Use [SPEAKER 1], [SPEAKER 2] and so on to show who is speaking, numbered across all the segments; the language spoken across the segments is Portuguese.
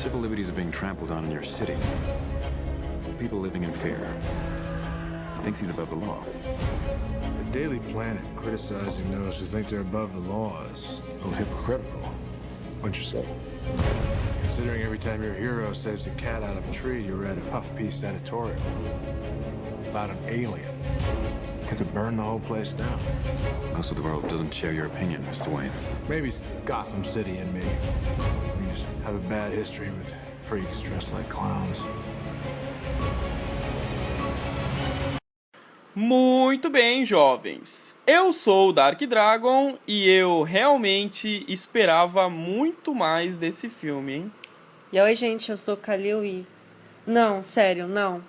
[SPEAKER 1] Civil liberties are being trampled on in your city. People living in fear. He thinks he's above the law.
[SPEAKER 2] The Daily Planet criticizing those who think they're above the law is a little hypocritical. What'd you say? Considering every time your hero saves a cat out of a tree, you read a puff piece editorial about an alien who could burn the whole place down.
[SPEAKER 1] Most of the world doesn't share your opinion, Mr. Wayne.
[SPEAKER 2] Maybe it's Gotham City and me. We just have a bad history with freaks dressed like clowns.
[SPEAKER 3] Muito bem, jovens. Eu sou o Dark Dragon e eu realmente esperava muito mais desse filme, hein?
[SPEAKER 4] E oi, gente, eu sou Kalil e... Não, sério, não.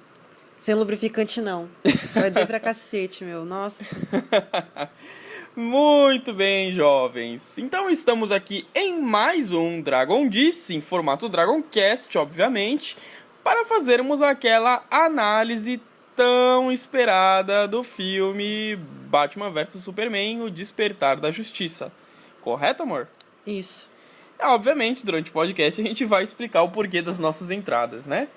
[SPEAKER 4] Sem lubrificante, não. Vai doer pra cacete, meu. Nossa.
[SPEAKER 3] Muito bem, jovens. Então estamos aqui em mais um Dragon Disse, em formato Dragoncast, obviamente, para fazermos aquela análise tão esperada do filme Batman vs Superman, O Despertar da Justiça. Correto, amor?
[SPEAKER 4] Isso.
[SPEAKER 3] Obviamente, durante o podcast a gente vai explicar o porquê das nossas entradas, né?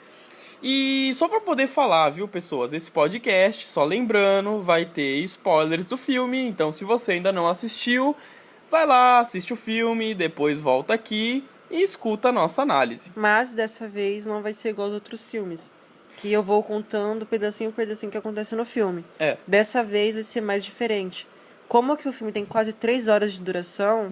[SPEAKER 3] E só para poder falar, viu, pessoas, esse podcast, só lembrando, vai ter spoilers do filme, então se você ainda não assistiu, vai lá, assiste o filme, depois volta aqui e escuta a nossa análise.
[SPEAKER 4] Mas dessa vez não vai ser igual aos outros filmes, que eu vou contando pedacinho por pedacinho que acontece no filme.
[SPEAKER 3] É.
[SPEAKER 4] Dessa vez vai ser mais diferente. Como que o filme tem quase 3 horas de duração,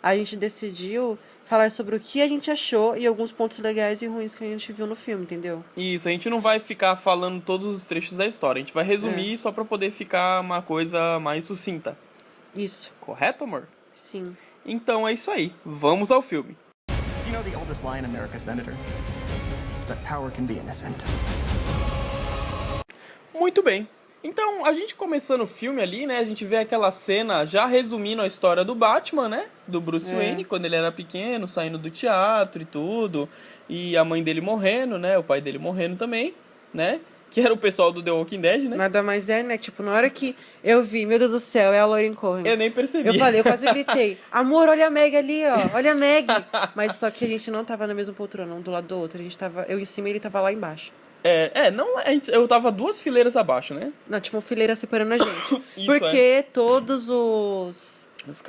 [SPEAKER 4] a gente decidiu falar sobre o que a gente achou e alguns pontos legais e ruins que a gente viu no filme, entendeu?
[SPEAKER 3] Isso, a gente não vai ficar falando todos os trechos da história, a gente vai resumir só pra poder ficar uma coisa mais sucinta.
[SPEAKER 4] Isso.
[SPEAKER 3] Correto, amor?
[SPEAKER 4] Sim.
[SPEAKER 3] Então é isso aí, vamos ao filme.
[SPEAKER 5] You know the oldest lie in America, Senator? That power can be innocent.
[SPEAKER 3] Muito bem. Então, a gente começando o filme ali, né, a gente vê aquela cena já resumindo a história do Batman, né, do Bruce Wayne, quando ele era pequeno, saindo do teatro e tudo, e a mãe dele morrendo, né, o pai dele morrendo também, né, que era o pessoal do The Walking Dead, né.
[SPEAKER 4] Nada mais é, né? Tipo, na hora que eu vi, meu Deus do céu, é a Lauren Cohen.
[SPEAKER 3] Eu nem percebi.
[SPEAKER 4] Eu falei, eu quase gritei, amor, olha a Meg ali, ó, olha a Meg. Mas só que a gente não tava na mesma poltrona, um do lado do outro, a gente tava, eu em cima e ele tava lá embaixo.
[SPEAKER 3] Não, eu tava 2 fileiras abaixo, né.
[SPEAKER 4] Não, tinha uma fileira separando a gente.
[SPEAKER 3] Isso,
[SPEAKER 4] Porque todas as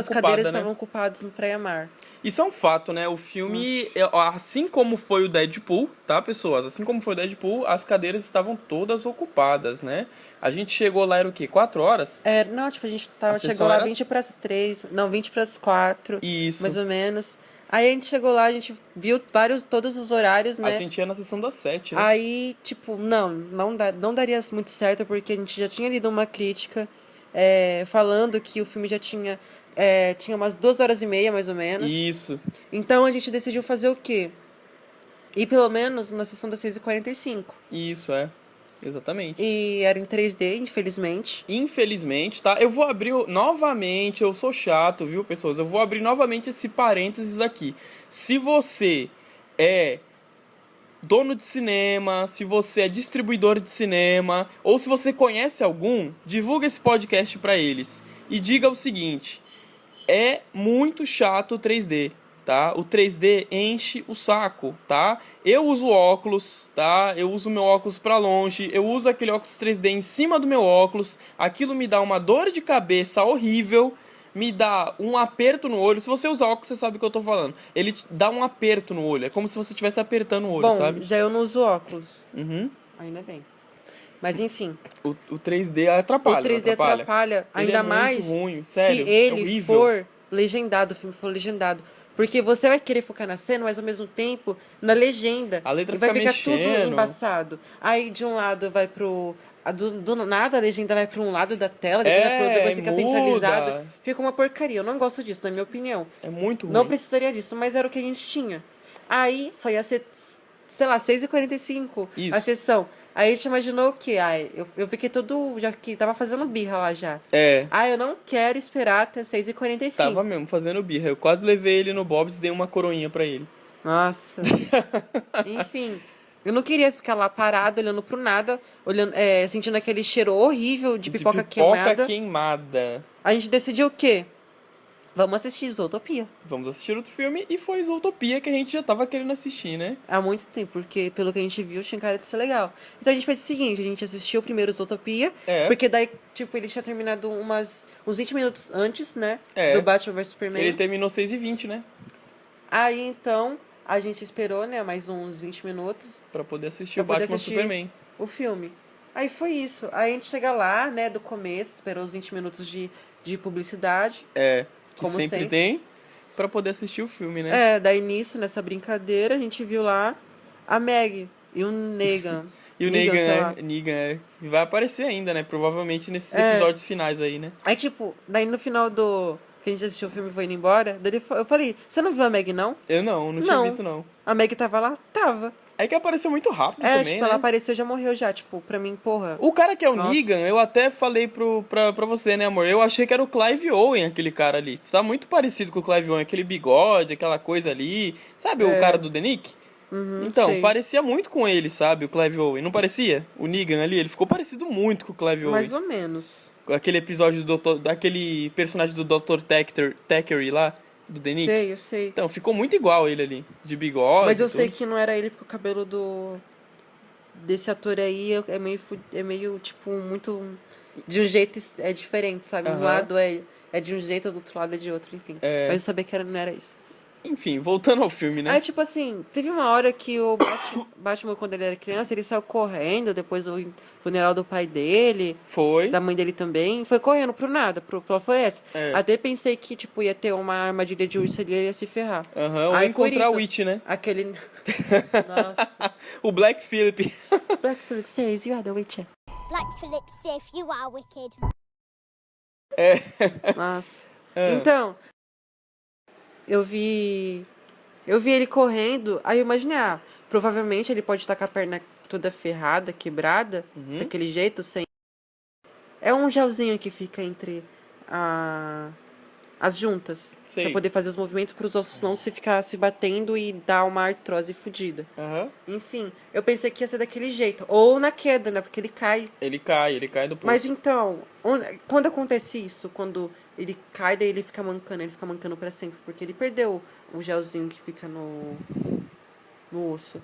[SPEAKER 4] cadeiras estavam ocupadas no Praia Mar.
[SPEAKER 3] Isso é um fato, né? O filme, assim como foi o Deadpool, tá, pessoas? Assim como foi o Deadpool, as cadeiras estavam todas ocupadas, né? A gente chegou lá, era o quê? 4 horas?
[SPEAKER 4] Não, tipo, a gente
[SPEAKER 3] A
[SPEAKER 4] chegou
[SPEAKER 3] sessão
[SPEAKER 4] lá
[SPEAKER 3] era
[SPEAKER 4] 20 pras 3, não, 20 pras 4,
[SPEAKER 3] Isso.
[SPEAKER 4] mais ou menos. Aí a gente chegou lá, a gente viu todos os horários, né?
[SPEAKER 3] A gente ia na sessão das 7, né?
[SPEAKER 4] Aí, tipo, não daria muito certo, porque a gente já tinha lido uma crítica falando que o filme já tinha umas 2 horas e meia, mais ou menos.
[SPEAKER 3] Isso.
[SPEAKER 4] Então a gente decidiu fazer o quê? Ir pelo menos na sessão das 6h45.
[SPEAKER 3] Isso, exatamente.
[SPEAKER 4] E era em 3D, infelizmente.
[SPEAKER 3] Infelizmente, tá? Eu vou abrir novamente, eu sou chato, viu, pessoas? Eu vou abrir novamente esse parênteses aqui. Se você é dono de cinema, se você é distribuidor de cinema, ou se você conhece algum, divulga esse podcast pra eles. E diga o seguinte, é muito chato o 3D, tá? O 3D enche o saco, tá? Eu uso óculos, tá? Eu uso meu óculos pra longe, eu uso aquele óculos 3D em cima do meu óculos, aquilo me dá uma dor de cabeça horrível, me dá um aperto no olho. Se você usar óculos, você sabe o que eu tô falando. Ele te dá um aperto no olho, é como se você estivesse apertando o olho,
[SPEAKER 4] Bom,
[SPEAKER 3] sabe?
[SPEAKER 4] já eu não uso óculos.
[SPEAKER 3] Uhum.
[SPEAKER 4] Ainda bem. Mas enfim.
[SPEAKER 3] O 3D atrapalha.
[SPEAKER 4] O 3D atrapalha
[SPEAKER 3] Ele
[SPEAKER 4] ainda
[SPEAKER 3] é
[SPEAKER 4] mais
[SPEAKER 3] muito ruim, sério,
[SPEAKER 4] se ele
[SPEAKER 3] horrível.
[SPEAKER 4] for legendado, o filme for legendado. Porque você vai querer focar na cena, mas ao mesmo tempo na legenda.
[SPEAKER 3] A letra
[SPEAKER 4] e vai
[SPEAKER 3] fica
[SPEAKER 4] ficar tudo
[SPEAKER 3] mexendo.
[SPEAKER 4] embaçado. Aí de um lado vai pro... Do nada a legenda vai pra um lado da tela, depois vai pro outro, depois fica
[SPEAKER 3] muda.
[SPEAKER 4] centralizado. Fica uma porcaria. Eu não gosto disso, na minha opinião.
[SPEAKER 3] É muito ruim.
[SPEAKER 4] Não precisaria disso, mas era o que a gente tinha. Aí só ia ser, sei lá, 6h45
[SPEAKER 3] Isso.
[SPEAKER 4] a sessão. Aí a gente imaginou o quê? Eu fiquei todo... Já que tava fazendo birra lá já. Eu não quero esperar até 6h45.
[SPEAKER 3] Tava mesmo, fazendo birra. Eu quase levei ele no Bob's e dei uma coroinha pra ele.
[SPEAKER 4] Nossa. Enfim. Eu não queria ficar lá parado, olhando pro nada, sentindo aquele cheiro horrível de pipoca queimada.
[SPEAKER 3] queimada.
[SPEAKER 4] A gente decidiu o quê? Vamos assistir Zootopia.
[SPEAKER 3] Vamos assistir outro filme e foi Zootopia que a gente já tava querendo assistir, né?
[SPEAKER 4] Há muito tempo, porque pelo que a gente viu, tinha cara de ser legal. Então a gente fez o seguinte, a gente assistiu o primeiro Zootopia,
[SPEAKER 3] É.
[SPEAKER 4] porque daí, tipo, ele tinha terminado uns 20 minutos antes, né?
[SPEAKER 3] É.
[SPEAKER 4] Do Batman vs Superman.
[SPEAKER 3] Ele terminou 6h20, né?
[SPEAKER 4] Aí, então, a gente esperou, né, mais uns 20 minutos
[SPEAKER 3] Pra poder assistir
[SPEAKER 4] pra
[SPEAKER 3] o
[SPEAKER 4] poder
[SPEAKER 3] Batman
[SPEAKER 4] assistir
[SPEAKER 3] Superman.
[SPEAKER 4] o filme. Aí foi isso. Aí a gente chega lá, né, do começo, esperou os 20 minutos de publicidade.
[SPEAKER 3] É, que
[SPEAKER 4] Como
[SPEAKER 3] sempre,
[SPEAKER 4] sempre.
[SPEAKER 3] tem, pra poder assistir o filme, né?
[SPEAKER 4] Daí nisso, nessa brincadeira, a gente viu lá a Meg e o Negan.
[SPEAKER 3] E o
[SPEAKER 4] Negan, sei lá.
[SPEAKER 3] Negan vai aparecer ainda, né? Provavelmente nesses
[SPEAKER 4] É.
[SPEAKER 3] episódios finais aí, né?
[SPEAKER 4] Aí, tipo, daí no final do... que a gente assistiu o filme e foi indo embora, daí eu falei, você não viu a Meg, não?
[SPEAKER 3] Eu não tinha
[SPEAKER 4] Não.
[SPEAKER 3] visto, não.
[SPEAKER 4] A Meg tava lá? Tava.
[SPEAKER 3] É que apareceu muito rápido
[SPEAKER 4] É,
[SPEAKER 3] também,
[SPEAKER 4] tipo,
[SPEAKER 3] né?
[SPEAKER 4] ela apareceu e já morreu já, tipo, pra mim, porra.
[SPEAKER 3] O cara que é o
[SPEAKER 4] Nossa.
[SPEAKER 3] Negan, eu até falei pra você, né, amor? Eu achei que era o Clive Owen, aquele cara ali. Tá muito parecido com o Clive Owen, aquele bigode, aquela coisa ali. Sabe o cara do The Nick? Então,
[SPEAKER 4] sei.
[SPEAKER 3] parecia muito com ele, sabe, o Clive Owen. Não parecia? O Negan ali, ele ficou parecido muito com o Clive Owen.
[SPEAKER 4] Mais ou menos.
[SPEAKER 3] Aquele episódio daquele personagem do Dr. Thackeray lá, do The Nick.
[SPEAKER 4] Sei, eu sei.
[SPEAKER 3] Então, ficou muito igual ele ali, de bigode.
[SPEAKER 4] Mas eu
[SPEAKER 3] e
[SPEAKER 4] sei
[SPEAKER 3] tudo.
[SPEAKER 4] que não era ele, porque o cabelo desse ator aí é meio, tipo, muito... De um jeito é diferente, sabe? Um
[SPEAKER 3] Aham.
[SPEAKER 4] lado é de um jeito, do outro lado é de outro, enfim.
[SPEAKER 3] É.
[SPEAKER 4] Mas eu sabia que não era isso.
[SPEAKER 3] Enfim, voltando ao filme, né?
[SPEAKER 4] Aí, tipo assim, teve uma hora que o Batman, quando ele era criança, ele saiu correndo depois do funeral do pai dele,
[SPEAKER 3] Foi.
[SPEAKER 4] da mãe dele também. Foi correndo pro nada, pela floresta.
[SPEAKER 3] É.
[SPEAKER 4] Até pensei que, tipo, ia ter uma armadilha de urso ali e ele ia se ferrar.
[SPEAKER 3] Aham, ou
[SPEAKER 4] Aí, por
[SPEAKER 3] encontrar
[SPEAKER 4] isso,
[SPEAKER 3] o Witch, né?
[SPEAKER 4] Aquele... Nossa.
[SPEAKER 3] O Black Phillip.
[SPEAKER 4] Black Phillip says you are the Witcher.
[SPEAKER 6] Black Phillip Sif, you are wicked.
[SPEAKER 4] Nossa.
[SPEAKER 3] É.
[SPEAKER 4] Então, eu vi ele correndo, aí eu imaginei, provavelmente ele pode estar com a perna toda ferrada, quebrada,
[SPEAKER 3] Uhum.
[SPEAKER 4] daquele jeito, sem... É um gelzinho que fica entre as juntas,
[SPEAKER 3] Sei.
[SPEAKER 4] pra poder fazer os movimentos para os ossos não se ficar se batendo e dar uma artrose fodida.
[SPEAKER 3] Aham.
[SPEAKER 4] Enfim, eu pensei que ia ser daquele jeito, ou na queda, né, porque ele cai.
[SPEAKER 3] Ele cai do poço.
[SPEAKER 4] Mas então, quando acontece isso, quando ele cai, daí ele fica mancando pra sempre, porque ele perdeu o gelzinho que fica no osso.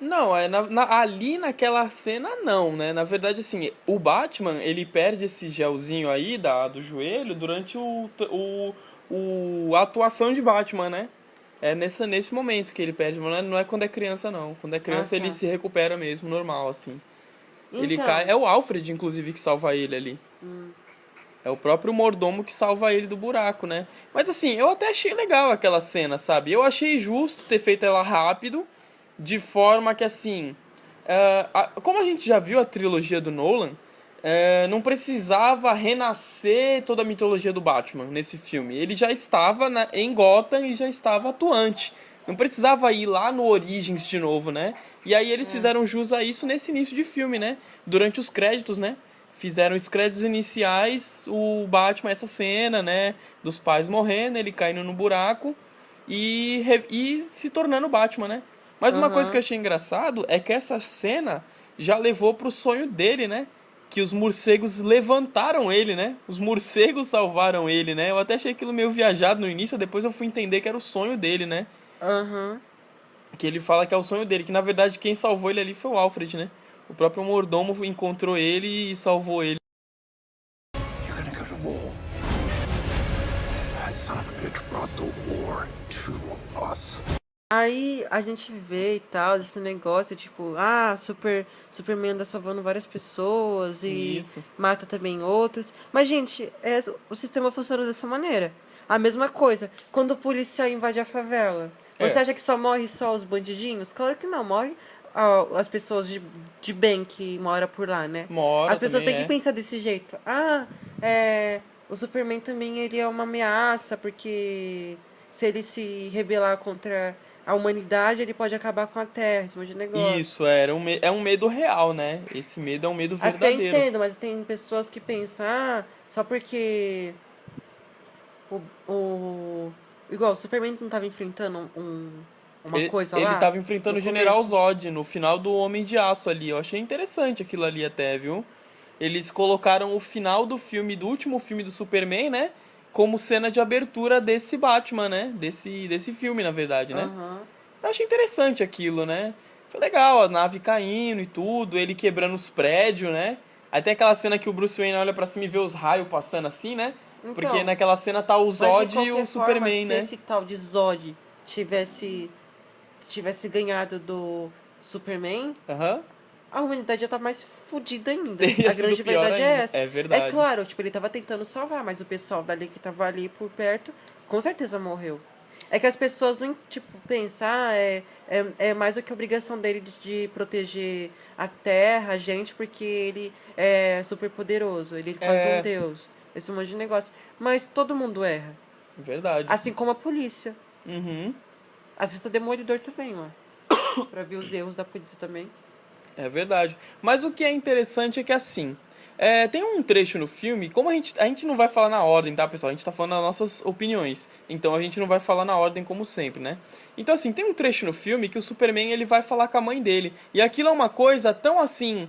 [SPEAKER 3] Não, ali naquela cena não, né? Na verdade, assim, o Batman, ele perde esse gelzinho aí do joelho durante a atuação de Batman, né? É nesse momento que ele perde, mas não é quando é criança, não. Quando é criança,
[SPEAKER 4] tá.
[SPEAKER 3] ele se recupera mesmo, normal, assim. Ele
[SPEAKER 4] Então.
[SPEAKER 3] cai... É o Alfred, inclusive, que salva ele ali. É o próprio mordomo que salva ele do buraco, né? Mas assim, eu até achei legal aquela cena, sabe? Eu achei justo ter feito ela rápido, de forma que assim... como a gente já viu a trilogia do Nolan, não precisava renascer toda a mitologia do Batman nesse filme. Ele já estava em Gotham e já estava atuante. Não precisava ir lá no Origins de novo, né? E aí eles fizeram jus a isso nesse início de filme, né? Durante os créditos, né? Fizeram os créditos iniciais, o Batman, essa cena, né? Dos pais morrendo, ele caindo no buraco e se tornando Batman, né? Mas uma coisa que eu achei engraçado é que essa cena já levou pro sonho dele, né? Que os morcegos levantaram ele, né? Os morcegos salvaram ele, né? Eu até achei aquilo meio viajado no início, depois eu fui entender que era o sonho dele, né?
[SPEAKER 4] Aham.
[SPEAKER 3] Que ele fala que é o sonho dele, que na verdade quem salvou ele ali foi o Alfred, né? O próprio mordomo encontrou ele e salvou ele.
[SPEAKER 7] You're gonna go to war. That son of a bitch brought the war to us.
[SPEAKER 4] Aí a gente vê e tal, esse negócio, tipo, Superman anda salvando várias pessoas e
[SPEAKER 3] Isso.
[SPEAKER 4] mata também outras. Mas, gente, o sistema funciona dessa maneira. A mesma coisa, quando o policial invade a favela, você acha que só morre só os bandidinhos? Claro que não, morre as pessoas de bem que moram por lá, né?
[SPEAKER 3] Mora
[SPEAKER 4] As pessoas
[SPEAKER 3] também,
[SPEAKER 4] têm que pensar desse jeito. O Superman também ele é uma ameaça, porque se ele se rebelar contra a humanidade, ele pode acabar com a Terra, esse monte de negócio.
[SPEAKER 3] Isso, é um medo real, né? Esse medo é um medo
[SPEAKER 4] Até
[SPEAKER 3] verdadeiro.
[SPEAKER 4] entendo, mas tem pessoas que pensam, só porque igual, o Superman não estava enfrentando uma coisa lá.
[SPEAKER 3] Ele tava enfrentando o
[SPEAKER 4] no
[SPEAKER 3] General
[SPEAKER 4] começo.
[SPEAKER 3] Zod no final do Homem de Aço ali. Eu achei interessante aquilo ali até, viu? Eles colocaram o final do último filme do Superman, né? como cena de abertura desse Batman, né? Desse filme, na verdade, né?
[SPEAKER 4] Aham.
[SPEAKER 3] Eu achei interessante aquilo, né? Foi legal, a nave caindo e tudo, ele quebrando os prédios, né? Aí tem aquela cena que o Bruce Wayne olha pra cima e vê os raios passando assim, né?
[SPEAKER 4] Então,
[SPEAKER 3] Porque naquela cena tá o
[SPEAKER 4] Mas, de
[SPEAKER 3] Zod e
[SPEAKER 4] qualquer
[SPEAKER 3] o Superman,
[SPEAKER 4] forma,
[SPEAKER 3] né?
[SPEAKER 4] se esse tal de Zod tivesse ganhado do Superman,
[SPEAKER 3] Aham.
[SPEAKER 4] a humanidade já tá mais fodida ainda.
[SPEAKER 3] Teria
[SPEAKER 4] A grande
[SPEAKER 3] sido pior
[SPEAKER 4] verdade é
[SPEAKER 3] ainda.
[SPEAKER 4] essa.
[SPEAKER 3] É verdade.
[SPEAKER 4] É claro, tipo, ele tava tentando salvar, mas o pessoal dali que tava ali por perto, com certeza morreu. É que as pessoas não, tipo, pensam, é mais do que obrigação dele de proteger a Terra, a gente, porque ele é super poderoso, ele é quase um deus. Esse monte de negócio. Mas todo mundo erra.
[SPEAKER 3] Verdade.
[SPEAKER 4] Assim como a polícia.
[SPEAKER 3] Uhum.
[SPEAKER 4] Assista Demolidor também, ó. Pra ver os erros da polícia também.
[SPEAKER 3] É verdade. Mas o que é interessante é que assim, tem um trecho no filme, como a gente não vai falar na ordem, tá, pessoal? A gente tá falando das nossas opiniões. Então a gente não vai falar na ordem como sempre, né? Então assim, tem um trecho no filme que o Superman ele vai falar com a mãe dele. E aquilo é uma coisa tão assim,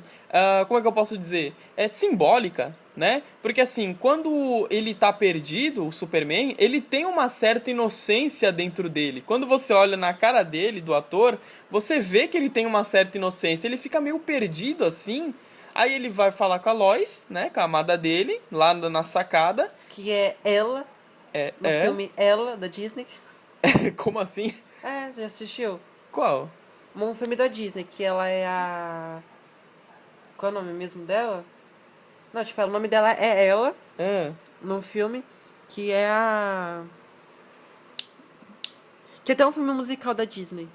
[SPEAKER 3] como é que eu posso dizer? É simbólica, né? Porque assim, quando ele tá perdido, o Superman, ele tem uma certa inocência dentro dele. Quando você olha na cara dele, do ator, você vê que ele tem uma certa inocência. Ele fica meio perdido assim. Aí ele vai falar com a Lois, né? Com a amada dele, lá na sacada.
[SPEAKER 4] Que é ela, no filme Ela, da Disney.
[SPEAKER 3] Como assim?
[SPEAKER 4] Já assistiu?
[SPEAKER 3] Qual?
[SPEAKER 4] Um filme da Disney, que ela é a... Qual é o nome mesmo dela? Não, tipo, o nome dela é ela, no filme, que é a... Que até é um filme musical da Disney.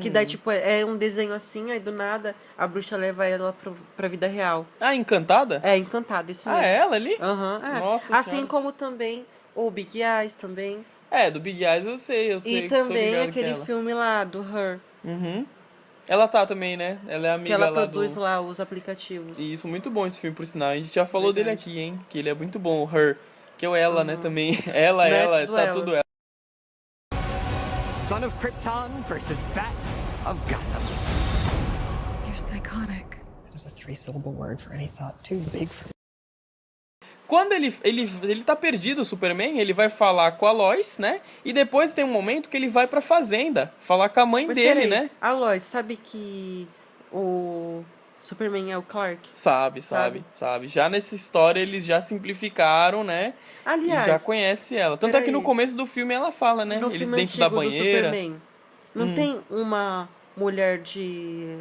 [SPEAKER 4] Que daí, tipo, é um desenho assim, aí do nada a bruxa leva ela pra vida real.
[SPEAKER 3] Ah, Encantada?
[SPEAKER 4] É, Encantada, esse mesmo.
[SPEAKER 3] Ah, é ela ali?
[SPEAKER 4] Aham, é.
[SPEAKER 3] Nossa
[SPEAKER 4] Assim
[SPEAKER 3] Senhora.
[SPEAKER 4] como também o Big Eyes também.
[SPEAKER 3] Do Big Eyes eu sei,
[SPEAKER 4] E
[SPEAKER 3] tô
[SPEAKER 4] também
[SPEAKER 3] ligado que é
[SPEAKER 4] aquele
[SPEAKER 3] ela.
[SPEAKER 4] filme lá, do Her.
[SPEAKER 3] Uhum. Ela tá também, né? Ela é amiga
[SPEAKER 4] Que ela
[SPEAKER 3] lá
[SPEAKER 4] produz
[SPEAKER 3] do...
[SPEAKER 4] lá os aplicativos.
[SPEAKER 3] Isso, muito bom esse filme, por sinal. A gente já falou dele
[SPEAKER 4] Verdade.
[SPEAKER 3] aqui, hein? Que ele é muito bom, o Her. Que é o ela, né, também. Ela,
[SPEAKER 4] Tudo
[SPEAKER 3] tá
[SPEAKER 4] ela.
[SPEAKER 3] tudo ela.
[SPEAKER 5] Son of Krypton versus Bat of Gotham.
[SPEAKER 8] You're psychotic.
[SPEAKER 9] That is a three-syllable word for any thought too big for
[SPEAKER 3] Quando ele tá perdido, o Superman, ele vai falar com a Lois, né? E depois tem um momento que ele vai pra fazenda, falar com a mãe
[SPEAKER 4] Mas
[SPEAKER 3] dele,
[SPEAKER 4] peraí,
[SPEAKER 3] né?
[SPEAKER 4] a Lois, sabe que o Superman é o Clark?
[SPEAKER 3] Sabe. Já nessa história eles já simplificaram, né?
[SPEAKER 4] Aliás,
[SPEAKER 3] e já conhece ela. Tanto é que no
[SPEAKER 4] peraí.
[SPEAKER 3] começo do filme ela fala, né?
[SPEAKER 4] no
[SPEAKER 3] Eles
[SPEAKER 4] filme
[SPEAKER 3] dentro da
[SPEAKER 4] antigo do
[SPEAKER 3] banheira.
[SPEAKER 4] Superman, não tem uma mulher que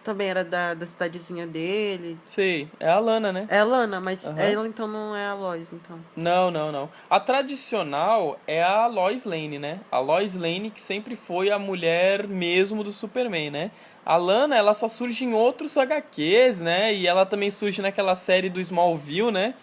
[SPEAKER 4] também era da cidadezinha dele?
[SPEAKER 3] Sei, é a Lana, né?
[SPEAKER 4] É a Lana, mas
[SPEAKER 3] Aham.
[SPEAKER 4] ela então não é a Lois, então.
[SPEAKER 3] Não. A tradicional é a Lois Lane, né? A Lois Lane que sempre foi a mulher mesmo do Superman, né? A Lana, ela só surge em outros HQs, né? E ela também surge naquela série do Smallville, né?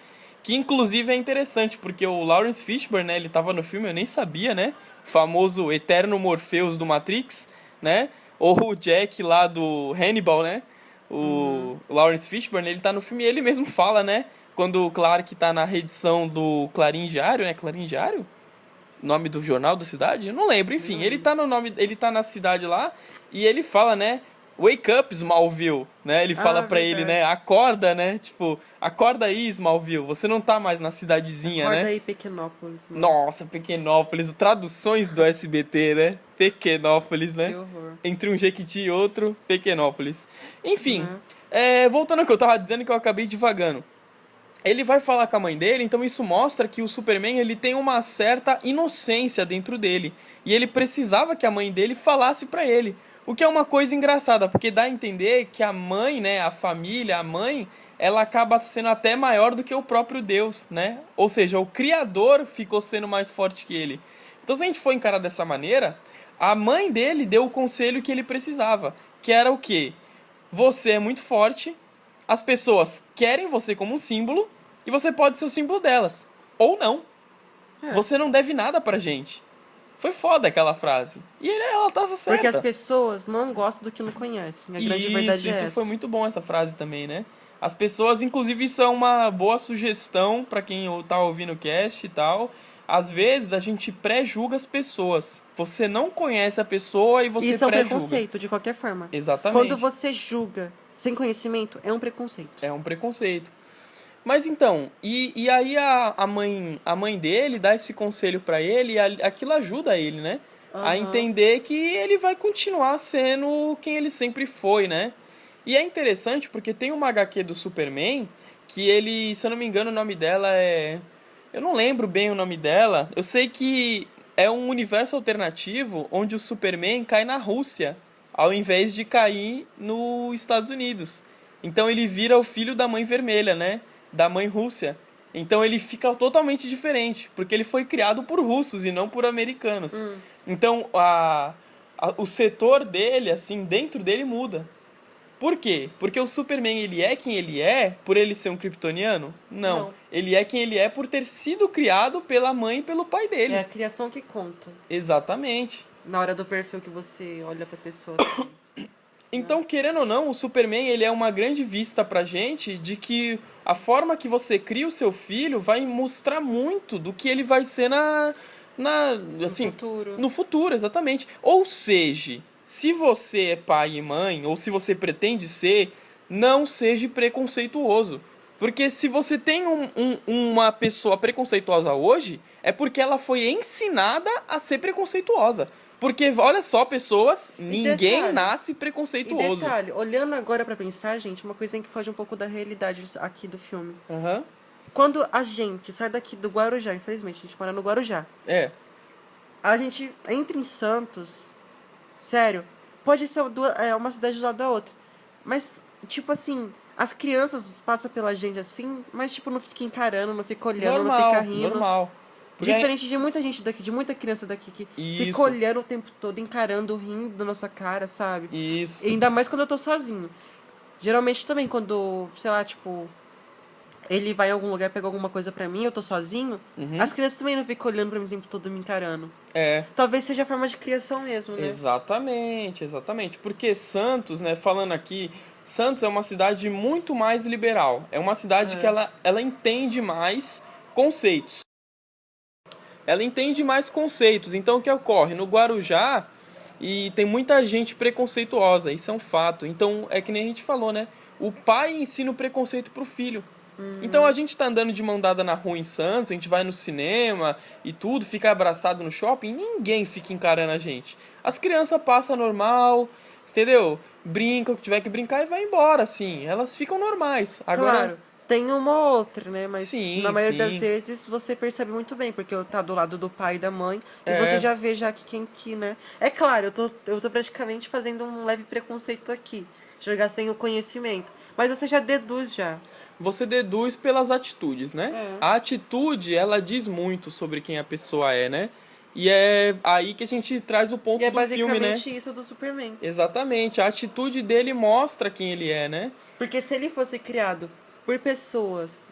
[SPEAKER 3] Que inclusive é interessante, porque o Lawrence Fishburne, né? Ele tava no filme, eu nem sabia, né? O famoso Eterno Morpheus do Matrix, né? Ou o Jack lá do Hannibal, né? O Lawrence Fishburne, ele tá no filme e ele mesmo fala, né? Quando o Clark tá na reedição do Clarim Diário, né? Clarim Diário? Nome do jornal da cidade? Eu não lembro, enfim. Ele tá na cidade lá e ele fala, né? Wake up, Smallville, né? Ele fala pra ele,
[SPEAKER 4] verdade.
[SPEAKER 3] né? Acorda, né? Tipo, acorda aí, Smallville. Você não tá mais na cidadezinha,
[SPEAKER 4] Acorda
[SPEAKER 3] né?
[SPEAKER 4] aí, Pequenópolis.
[SPEAKER 3] Nossa, Pequenópolis. Traduções do SBT, né? Pequenópolis, né?
[SPEAKER 4] Que horror.
[SPEAKER 3] Entre um Jequiti e outro, Pequenópolis. Enfim, voltando ao que eu tava dizendo, que eu acabei divagando. Ele vai falar com a mãe dele, então isso mostra que o Superman ele tem uma certa inocência dentro dele. E ele precisava que a mãe dele falasse pra ele. O que é uma coisa engraçada, porque dá a entender que a mãe, né, a família, a mãe, ela acaba sendo até maior do que o próprio Deus, né? Ou seja, o Criador ficou sendo mais forte que ele. Então se a gente for encarar dessa maneira, a mãe dele deu o conselho que ele precisava, que era o quê? Você é muito forte, as pessoas querem você como um símbolo, e você pode ser o símbolo delas. Ou não. Você não deve nada pra gente. Foi foda aquela frase. E ela tava certa.
[SPEAKER 4] Porque as pessoas não gostam do que não conhecem. A grande verdade é
[SPEAKER 3] Isso
[SPEAKER 4] essa.
[SPEAKER 3] foi muito bom essa frase também, né? As pessoas, inclusive isso é uma boa sugestão pra quem tá ouvindo o cast e tal. Às vezes a gente pré-julga as pessoas. Você não conhece a pessoa e você
[SPEAKER 4] Isso é um
[SPEAKER 3] pré-julga.
[SPEAKER 4] preconceito, de qualquer forma.
[SPEAKER 3] Exatamente.
[SPEAKER 4] Quando você julga sem conhecimento, é um preconceito.
[SPEAKER 3] É um preconceito. Mas então, e aí a mãe dele dá esse conselho pra ele e aquilo ajuda ele, né? A entender que ele vai continuar sendo quem ele sempre foi, né? E é interessante porque tem uma HQ do Superman que ele, se eu não me engano, o nome dela é... Eu não lembro bem o nome dela. Eu sei que é um universo alternativo onde o Superman cai na Rússia, ao invés de cair nos Estados Unidos. Então ele vira o filho da Mãe Vermelha, né? Da Mãe Rússia. Então ele fica totalmente diferente, porque ele foi criado por russos e não por americanos. Então o setor dele, assim, dentro dele muda. Por quê? Porque o Superman, ele é quem ele é por ele ser um kryptoniano? Não. Ele é quem ele é por ter sido criado pela mãe e pelo pai dele.
[SPEAKER 4] É a criação que conta.
[SPEAKER 3] Exatamente.
[SPEAKER 4] Na hora do perfil que você olha pra pessoa.
[SPEAKER 3] Então, querendo ou não, o Superman, ele é uma grande vista pra gente de que a forma que você cria o seu filho vai mostrar muito do que ele vai ser assim, no futuro, exatamente. Ou seja, se você é pai e mãe, ou se você pretende ser, não seja preconceituoso. Porque se você tem uma pessoa preconceituosa hoje, é porque ela foi ensinada a ser preconceituosa. Porque, olha só, pessoas, ninguém nasce preconceituoso.
[SPEAKER 4] E detalhe, olhando agora pra pensar, gente, uma coisinha que foge um pouco da realidade aqui do filme. Quando a gente sai daqui do Guarujá, infelizmente, a gente mora no Guarujá. A gente entra em Santos, sério, pode ser uma cidade do lado da outra. Mas, tipo assim, as crianças passam pela gente assim, mas, tipo, não fica encarando, não fica olhando, não fica rindo.
[SPEAKER 3] Normal.
[SPEAKER 4] Diferente de muita gente daqui, de muita criança daqui que fica olhando o tempo todo, encarando, rindo da nossa cara, sabe?
[SPEAKER 3] Isso.
[SPEAKER 4] E ainda mais quando eu tô sozinho. Geralmente também quando, sei lá, tipo, ele vai em algum lugar pegar alguma coisa pra mim, eu tô sozinho, as crianças também não ficam olhando pra mim o tempo todo me encarando. Talvez seja a forma de criação mesmo, né?
[SPEAKER 3] Exatamente. Porque Santos, né, falando aqui, Santos é uma cidade muito mais liberal. É uma cidade que ela entende mais conceitos. Ela entende mais conceitos. Então, o que ocorre? No Guarujá, e tem muita gente preconceituosa, isso é um fato. Então, é que nem a gente falou, né? O pai ensina o preconceito pro filho. Então, a gente tá andando de mão dada na rua em Santos, a gente vai no cinema e tudo, fica abraçado no shopping, ninguém fica encarando a gente. As crianças passam normal, entendeu? Brincam, que tiver que brincar e vai embora, assim. Elas ficam normais. Agora...
[SPEAKER 4] Claro. Tem uma ou outra, né? Mas na maioria das vezes você percebe muito bem, porque eu tá do lado do pai e da mãe, e você já vê já que quem que, né? É claro, eu tô praticamente fazendo um leve preconceito aqui, jogar sem o conhecimento. Mas você já deduz já.
[SPEAKER 3] Você deduz pelas atitudes, né? A atitude, ela diz muito sobre quem a pessoa é, né? E é aí que a gente traz o ponto do filme, né?
[SPEAKER 4] É basicamente isso do Superman.
[SPEAKER 3] Exatamente, a atitude dele mostra quem ele é, né?
[SPEAKER 4] Porque se ele fosse criado por pessoas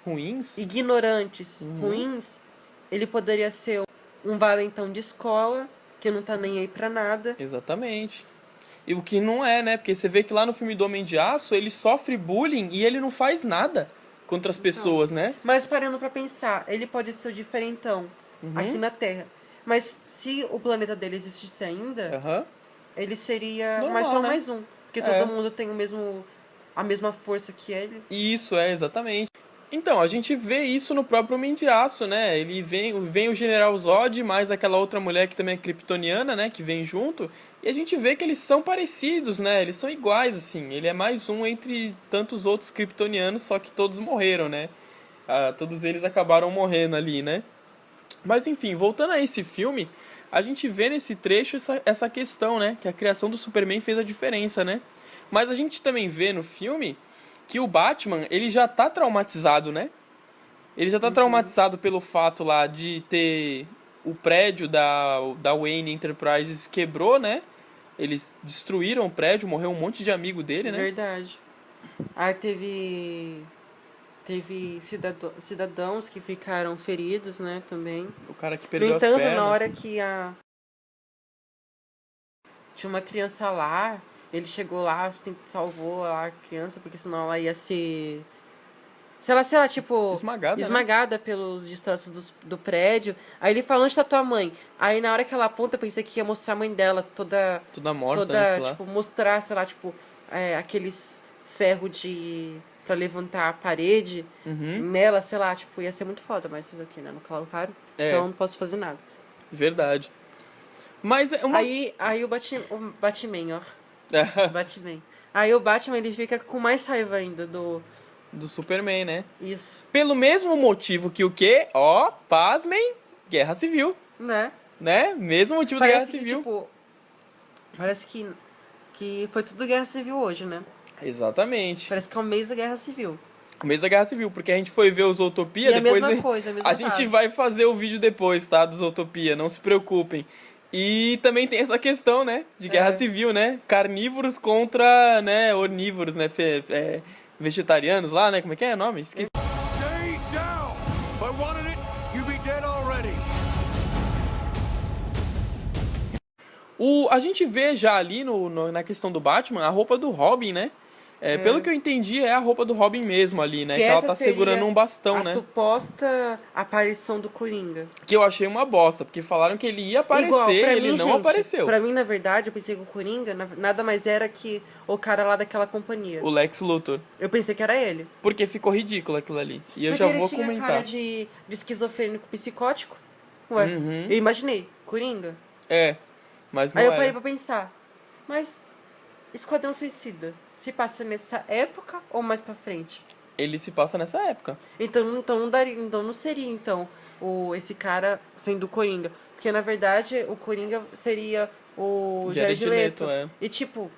[SPEAKER 3] ruins,
[SPEAKER 4] ignorantes, ruins, ele poderia ser um valentão de escola que não tá nem aí pra nada.
[SPEAKER 3] Exatamente. E o que não é, né? Porque você vê que lá no filme do Homem de Aço, ele sofre bullying e ele não faz nada contra as pessoas, né?
[SPEAKER 4] Mas parando pra pensar, ele pode ser o diferentão aqui na Terra. Mas se o planeta dele existisse ainda, ele seria
[SPEAKER 3] normal,
[SPEAKER 4] mais um. Porque todo mundo tem a mesma força que ele.
[SPEAKER 3] Isso, exatamente. Então, a gente vê isso no próprio Homem de Aço, né? Ele vem o General Zod, mais aquela outra mulher que também é kryptoniana, né? Que vem junto. E a gente vê que eles são parecidos, né? Eles são iguais, assim. Ele é mais um entre tantos outros kryptonianos, só que todos morreram, né? Todos eles acabaram morrendo ali, né? Mas, enfim, voltando a esse filme, a gente vê nesse trecho essa questão, né? Que a criação do Superman fez a diferença, né? Mas a gente também vê no filme que o Batman, ele já tá traumatizado, né? Ele já tá traumatizado pelo fato lá de ter... O prédio da Wayne Enterprises quebrou, né? Eles destruíram o prédio, morreu um monte de amigo dele, né?
[SPEAKER 4] Verdade. Aí teve cidadãos que ficaram feridos, né? Também.
[SPEAKER 3] O cara que perdeu as pernas.
[SPEAKER 4] No entanto, na hora que tinha uma criança lá... Ele chegou lá, salvou a criança, porque senão ela ia ser... Sei lá, tipo... Esmagada, né? Pelos destroços do prédio. Aí ele falou, onde tá tua mãe? Aí na hora que ela aponta, eu pensei que ia mostrar a mãe dela toda
[SPEAKER 3] morta, né,
[SPEAKER 4] tipo, mostrar, sei lá, tipo... aqueles ferros pra levantar a parede nela, sei lá, tipo, ia ser muito foda, mas isso aqui, né? Não colocaram.
[SPEAKER 3] É.
[SPEAKER 4] Então eu não posso fazer nada.
[SPEAKER 3] Verdade. Mas é uma...
[SPEAKER 4] Aí o Batman, ó. O Batman. Aí o Batman, ele fica com mais raiva ainda do...
[SPEAKER 3] do Superman, né?
[SPEAKER 4] Isso.
[SPEAKER 3] Pelo mesmo motivo que o quê? Ó, pasmem, Guerra Civil,
[SPEAKER 4] Né?
[SPEAKER 3] né? Mesmo motivo da Guerra
[SPEAKER 4] Parece que,
[SPEAKER 3] Civil.
[SPEAKER 4] tipo... Parece que foi tudo Guerra Civil hoje, né?
[SPEAKER 3] Exatamente.
[SPEAKER 4] Parece que é o mês da Guerra Civil.
[SPEAKER 3] O mês da Guerra Civil, porque a gente foi ver os Utopia,
[SPEAKER 4] E a
[SPEAKER 3] depois
[SPEAKER 4] mesma coisa, a mesma
[SPEAKER 3] gente
[SPEAKER 4] base.
[SPEAKER 3] vai fazer o vídeo depois, tá? Dos Utopia, não se preocupem. E também tem essa questão, né? De Guerra Civil, né? Carnívoros contra, né, onívoros, né? Vegetarianos lá, né? Como é que é o nome? Esqueci.
[SPEAKER 7] Stay down! If I wanted it, you'd be dead already.
[SPEAKER 3] A gente vê já ali na questão do Batman a roupa do Robin, né? Pelo que eu entendi, é a roupa do Robin mesmo ali, né? Que ela
[SPEAKER 4] essa
[SPEAKER 3] tá
[SPEAKER 4] seria
[SPEAKER 3] segurando um bastão,
[SPEAKER 4] a
[SPEAKER 3] né?
[SPEAKER 4] suposta aparição do Coringa.
[SPEAKER 3] Que eu achei uma bosta, porque falaram que ele ia aparecer,
[SPEAKER 4] Igual, pra
[SPEAKER 3] ele
[SPEAKER 4] mim,
[SPEAKER 3] não
[SPEAKER 4] gente,
[SPEAKER 3] apareceu.
[SPEAKER 4] Pra mim, na verdade, eu pensei que o Coringa nada mais era que o cara lá daquela companhia.
[SPEAKER 3] O Lex Luthor.
[SPEAKER 4] Eu pensei que era ele.
[SPEAKER 3] Porque ficou ridículo aquilo ali. E eu
[SPEAKER 4] Porque
[SPEAKER 3] já
[SPEAKER 4] ele
[SPEAKER 3] vou
[SPEAKER 4] tinha
[SPEAKER 3] comentar.
[SPEAKER 4] cara de esquizofrênico psicótico. Ué,
[SPEAKER 3] Uhum.
[SPEAKER 4] eu imaginei, Coringa.
[SPEAKER 3] Mas não
[SPEAKER 4] Aí eu
[SPEAKER 3] era.
[SPEAKER 4] parei pra pensar, mas Esquadrão Suicida se passa nessa época ou mais pra frente?
[SPEAKER 3] Ele se passa nessa época.
[SPEAKER 4] Então não daria, então não seria esse cara sendo o Coringa, porque na verdade o Coringa seria o Jared Leto. E tipo,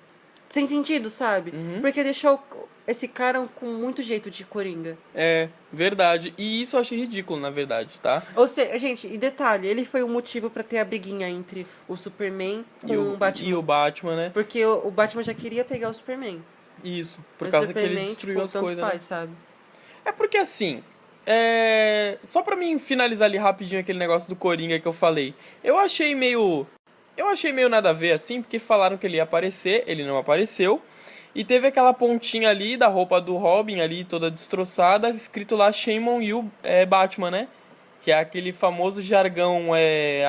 [SPEAKER 4] sem sentido, sabe? Porque deixou esse cara com muito jeito de Coringa.
[SPEAKER 3] É, verdade. E isso eu achei ridículo, na verdade, tá?
[SPEAKER 4] Ou seja, gente, e detalhe, ele foi o motivo pra ter a briguinha entre o Superman com o Batman.
[SPEAKER 3] E o Batman, né?
[SPEAKER 4] Porque o Batman já queria pegar o Superman.
[SPEAKER 3] Isso, por
[SPEAKER 4] Mas
[SPEAKER 3] causa
[SPEAKER 4] o
[SPEAKER 3] que ele
[SPEAKER 4] Superman,
[SPEAKER 3] destruiu
[SPEAKER 4] tipo,
[SPEAKER 3] as
[SPEAKER 4] tanto
[SPEAKER 3] coisas,
[SPEAKER 4] faz,
[SPEAKER 3] né?
[SPEAKER 4] sabe?
[SPEAKER 3] É porque assim, só pra mim finalizar ali rapidinho aquele negócio do Coringa que eu falei. Eu achei meio nada a ver assim, porque falaram que ele ia aparecer, ele não apareceu. E teve aquela pontinha ali da roupa do Robin ali, toda destroçada, escrito lá Shame on You, Batman, né? Que é aquele famoso jargão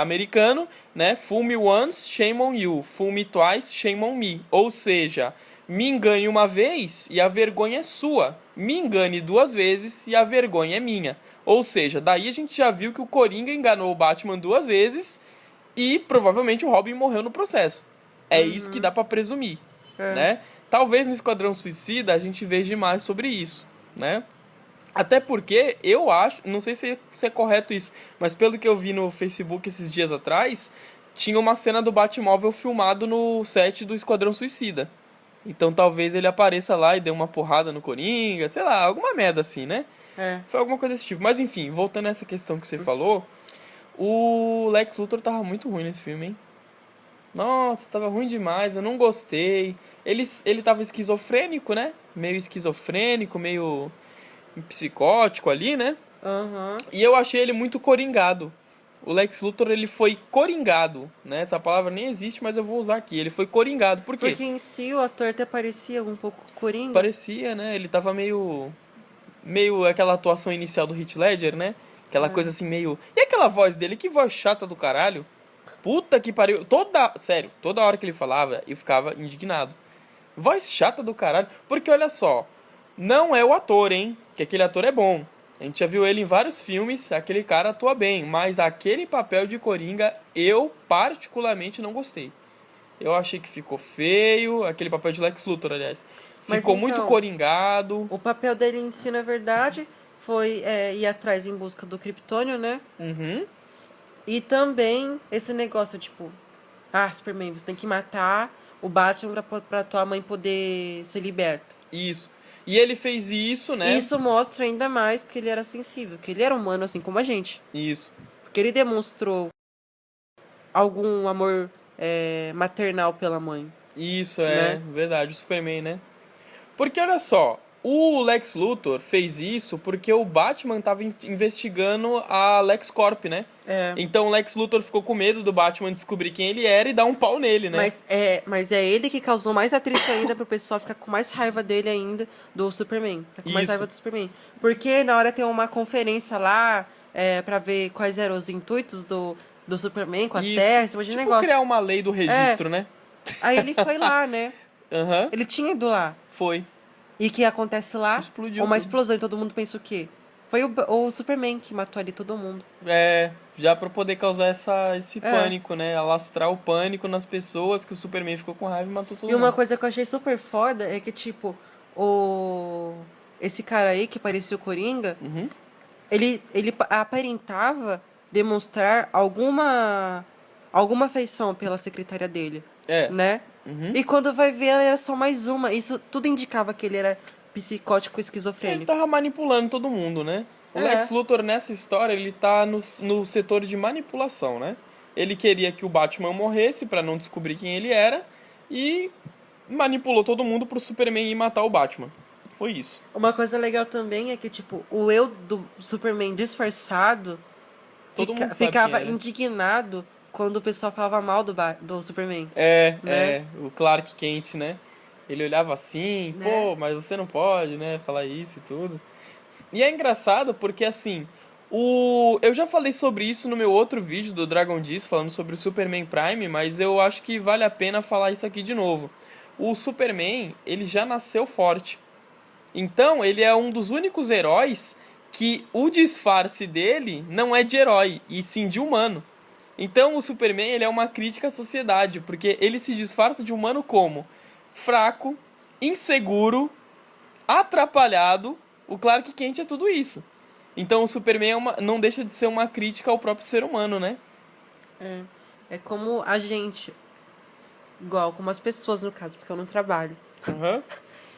[SPEAKER 3] americano, né? Fool me once, shame on you. Fool me twice, shame on me. Ou seja, me engane uma vez e a vergonha é sua. Me engane duas vezes e a vergonha é minha. Ou seja, daí a gente já viu que o Coringa enganou o Batman duas vezes e provavelmente o Robin morreu no processo. É isso que dá pra presumir, né? Talvez no Esquadrão Suicida a gente veja mais sobre isso, né? Até porque eu acho, não sei se é correto isso, mas pelo que eu vi no Facebook esses dias atrás, tinha uma cena do Batmóvel filmado no set do Esquadrão Suicida. Então talvez ele apareça lá e dê uma porrada no Coringa, sei lá, alguma merda assim, né? Foi alguma coisa desse tipo. Mas enfim, voltando a essa questão que você falou, o Lex Luthor tava muito ruim nesse filme, hein? Nossa, tava ruim demais, eu não gostei. Ele tava esquizofrênico, né? Meio esquizofrênico, meio psicótico ali, né? E eu achei ele muito coringado. O Lex Luthor, ele foi coringado, né? Essa palavra nem existe, mas eu vou usar aqui. Ele foi coringado. Por quê?
[SPEAKER 4] Porque em si o ator até parecia um pouco Coringa.
[SPEAKER 3] Parecia, né? Ele tava meio aquela atuação inicial do Heath Ledger, né? Aquela coisa assim meio... E aquela voz dele? Que voz chata do caralho. Puta que pariu. Sério, toda hora que ele falava, eu ficava indignado. Voz chata do caralho. Porque olha só, não é o ator, hein? Que aquele ator é bom. A gente já viu ele em vários filmes, aquele cara atua bem. Mas aquele papel de Coringa, eu particularmente não gostei. Eu achei que ficou feio. Aquele papel de Lex Luthor, aliás.
[SPEAKER 4] Mas
[SPEAKER 3] Ficou
[SPEAKER 4] então,
[SPEAKER 3] muito coringado.
[SPEAKER 4] O papel dele em si, na verdade, foi ir atrás em busca do Kryptônio, né? E também esse negócio, tipo... Superman, você tem que matar o Batman pra tua mãe poder ser liberta.
[SPEAKER 3] Isso. E ele fez isso, né?
[SPEAKER 4] Isso mostra ainda mais que ele era sensível, que ele era humano assim como a gente.
[SPEAKER 3] Isso.
[SPEAKER 4] Porque ele demonstrou algum amor maternal pela mãe.
[SPEAKER 3] Isso,
[SPEAKER 4] né?
[SPEAKER 3] Verdade, o Superman, né? Porque olha só, o Lex Luthor fez isso porque o Batman tava investigando a LexCorp, né? Então o Lex Luthor ficou com medo do Batman descobrir quem ele era e dar um pau nele, né?
[SPEAKER 4] Mas é ele que causou mais atrito ainda pro pessoal ficar com mais raiva dele ainda do Superman. Ficar com mais raiva do Superman. Porque na hora tem uma conferência lá pra ver quais eram os intuitos do Superman com a Terra, esse monte de negócio.
[SPEAKER 3] Criar uma lei do registro, né?
[SPEAKER 4] Aí ele foi lá, né?
[SPEAKER 3] Aham.
[SPEAKER 4] Ele tinha ido lá.
[SPEAKER 3] Foi.
[SPEAKER 4] E que acontece lá,
[SPEAKER 3] Explodiu
[SPEAKER 4] uma
[SPEAKER 3] tudo.
[SPEAKER 4] explosão, e todo mundo pensa o quê? Foi o Superman que matou ali todo mundo.
[SPEAKER 3] Já pra poder causar esse
[SPEAKER 4] É.
[SPEAKER 3] pânico, né? Alastrar o pânico nas pessoas, que o Superman ficou com raiva e matou todo
[SPEAKER 4] E uma
[SPEAKER 3] mundo.
[SPEAKER 4] coisa que eu achei super foda é que, tipo, esse cara aí que parecia o Coringa,
[SPEAKER 3] Uhum.
[SPEAKER 4] ele aparentava demonstrar alguma afeição pela secretária dele, né?
[SPEAKER 3] Uhum.
[SPEAKER 4] E quando vai ver, ela era só mais uma. Isso tudo indicava que ele era psicótico
[SPEAKER 3] Ele
[SPEAKER 4] esquizofrênico.
[SPEAKER 3] tava manipulando todo mundo, né? O
[SPEAKER 4] É.
[SPEAKER 3] Lex Luthor, nessa história, ele tá no setor de manipulação, né? Ele queria que o Batman morresse pra não descobrir quem ele era e manipulou todo mundo pro Superman ir matar o Batman. Foi isso.
[SPEAKER 4] Uma coisa legal também é que, tipo, o eu do Superman disfarçado
[SPEAKER 3] Todo mundo sabe
[SPEAKER 4] ficava
[SPEAKER 3] quem é, né?
[SPEAKER 4] indignado quando o pessoal falava mal do Superman.
[SPEAKER 3] É, o Clark Kent, né? Ele olhava assim,
[SPEAKER 4] Né?
[SPEAKER 3] pô, mas você não pode, né, falar isso e tudo. E é engraçado porque, assim, eu já falei sobre isso no meu outro vídeo do Dragon Diz, falando sobre o Superman Prime, mas eu acho que vale a pena falar isso aqui de novo. O Superman, ele já nasceu forte. Então, ele é um dos únicos heróis que o disfarce dele não é de herói, e sim de humano. Então, o Superman, ele é uma crítica à sociedade, porque ele se disfarça de humano como fraco, inseguro, atrapalhado. O Clark Kent é tudo isso. Então, o Superman não deixa de ser uma crítica ao próprio ser humano, né?
[SPEAKER 4] É como a gente, igual como as pessoas no caso, porque eu não trabalho.
[SPEAKER 3] Aham.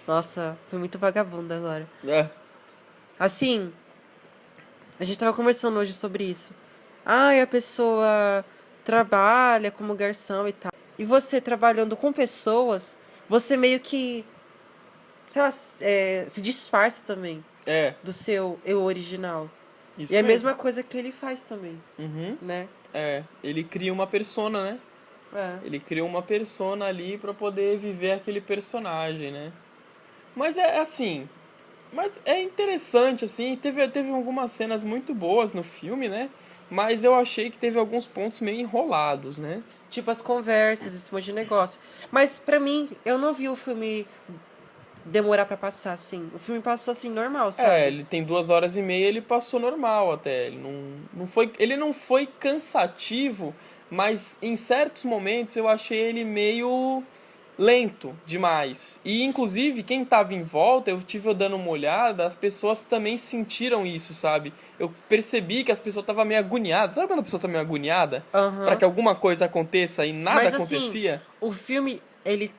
[SPEAKER 4] Nossa, fui muito vagabunda agora.
[SPEAKER 3] É.
[SPEAKER 4] Assim, a gente tava conversando hoje sobre isso. Ai, a pessoa trabalha como garçom e tal. E você trabalhando com pessoas, você meio que, sei lá, se disfarça também
[SPEAKER 3] É.
[SPEAKER 4] do seu eu original.
[SPEAKER 3] Isso
[SPEAKER 4] E é a
[SPEAKER 3] mesmo.
[SPEAKER 4] mesma coisa que ele faz também,
[SPEAKER 3] Uhum.
[SPEAKER 4] né?
[SPEAKER 3] Ele cria uma persona, né? Ele cria uma persona ali pra poder viver aquele personagem, né? Mas é assim... Mas é interessante, assim, teve algumas cenas muito boas no filme, né? Mas eu achei que teve alguns pontos meio enrolados, né?
[SPEAKER 4] Tipo as conversas, esse monte de negócio. Mas pra mim, eu não vi o filme demorar pra passar, assim. O filme passou assim, normal, sabe?
[SPEAKER 3] Ele tem 2h30, ele passou normal até. Ele não foi cansativo, mas em certos momentos eu achei ele meio lento demais. E inclusive quem tava em volta, eu tive dando uma olhada, as pessoas também sentiram isso, sabe? Eu percebi que as pessoas estavam meio agoniadas. Sabe quando a pessoa tá meio agoniada?
[SPEAKER 4] Aham.
[SPEAKER 3] Pra que alguma coisa aconteça e nada
[SPEAKER 4] Mas
[SPEAKER 3] acontecia?
[SPEAKER 4] assim, o filme, ele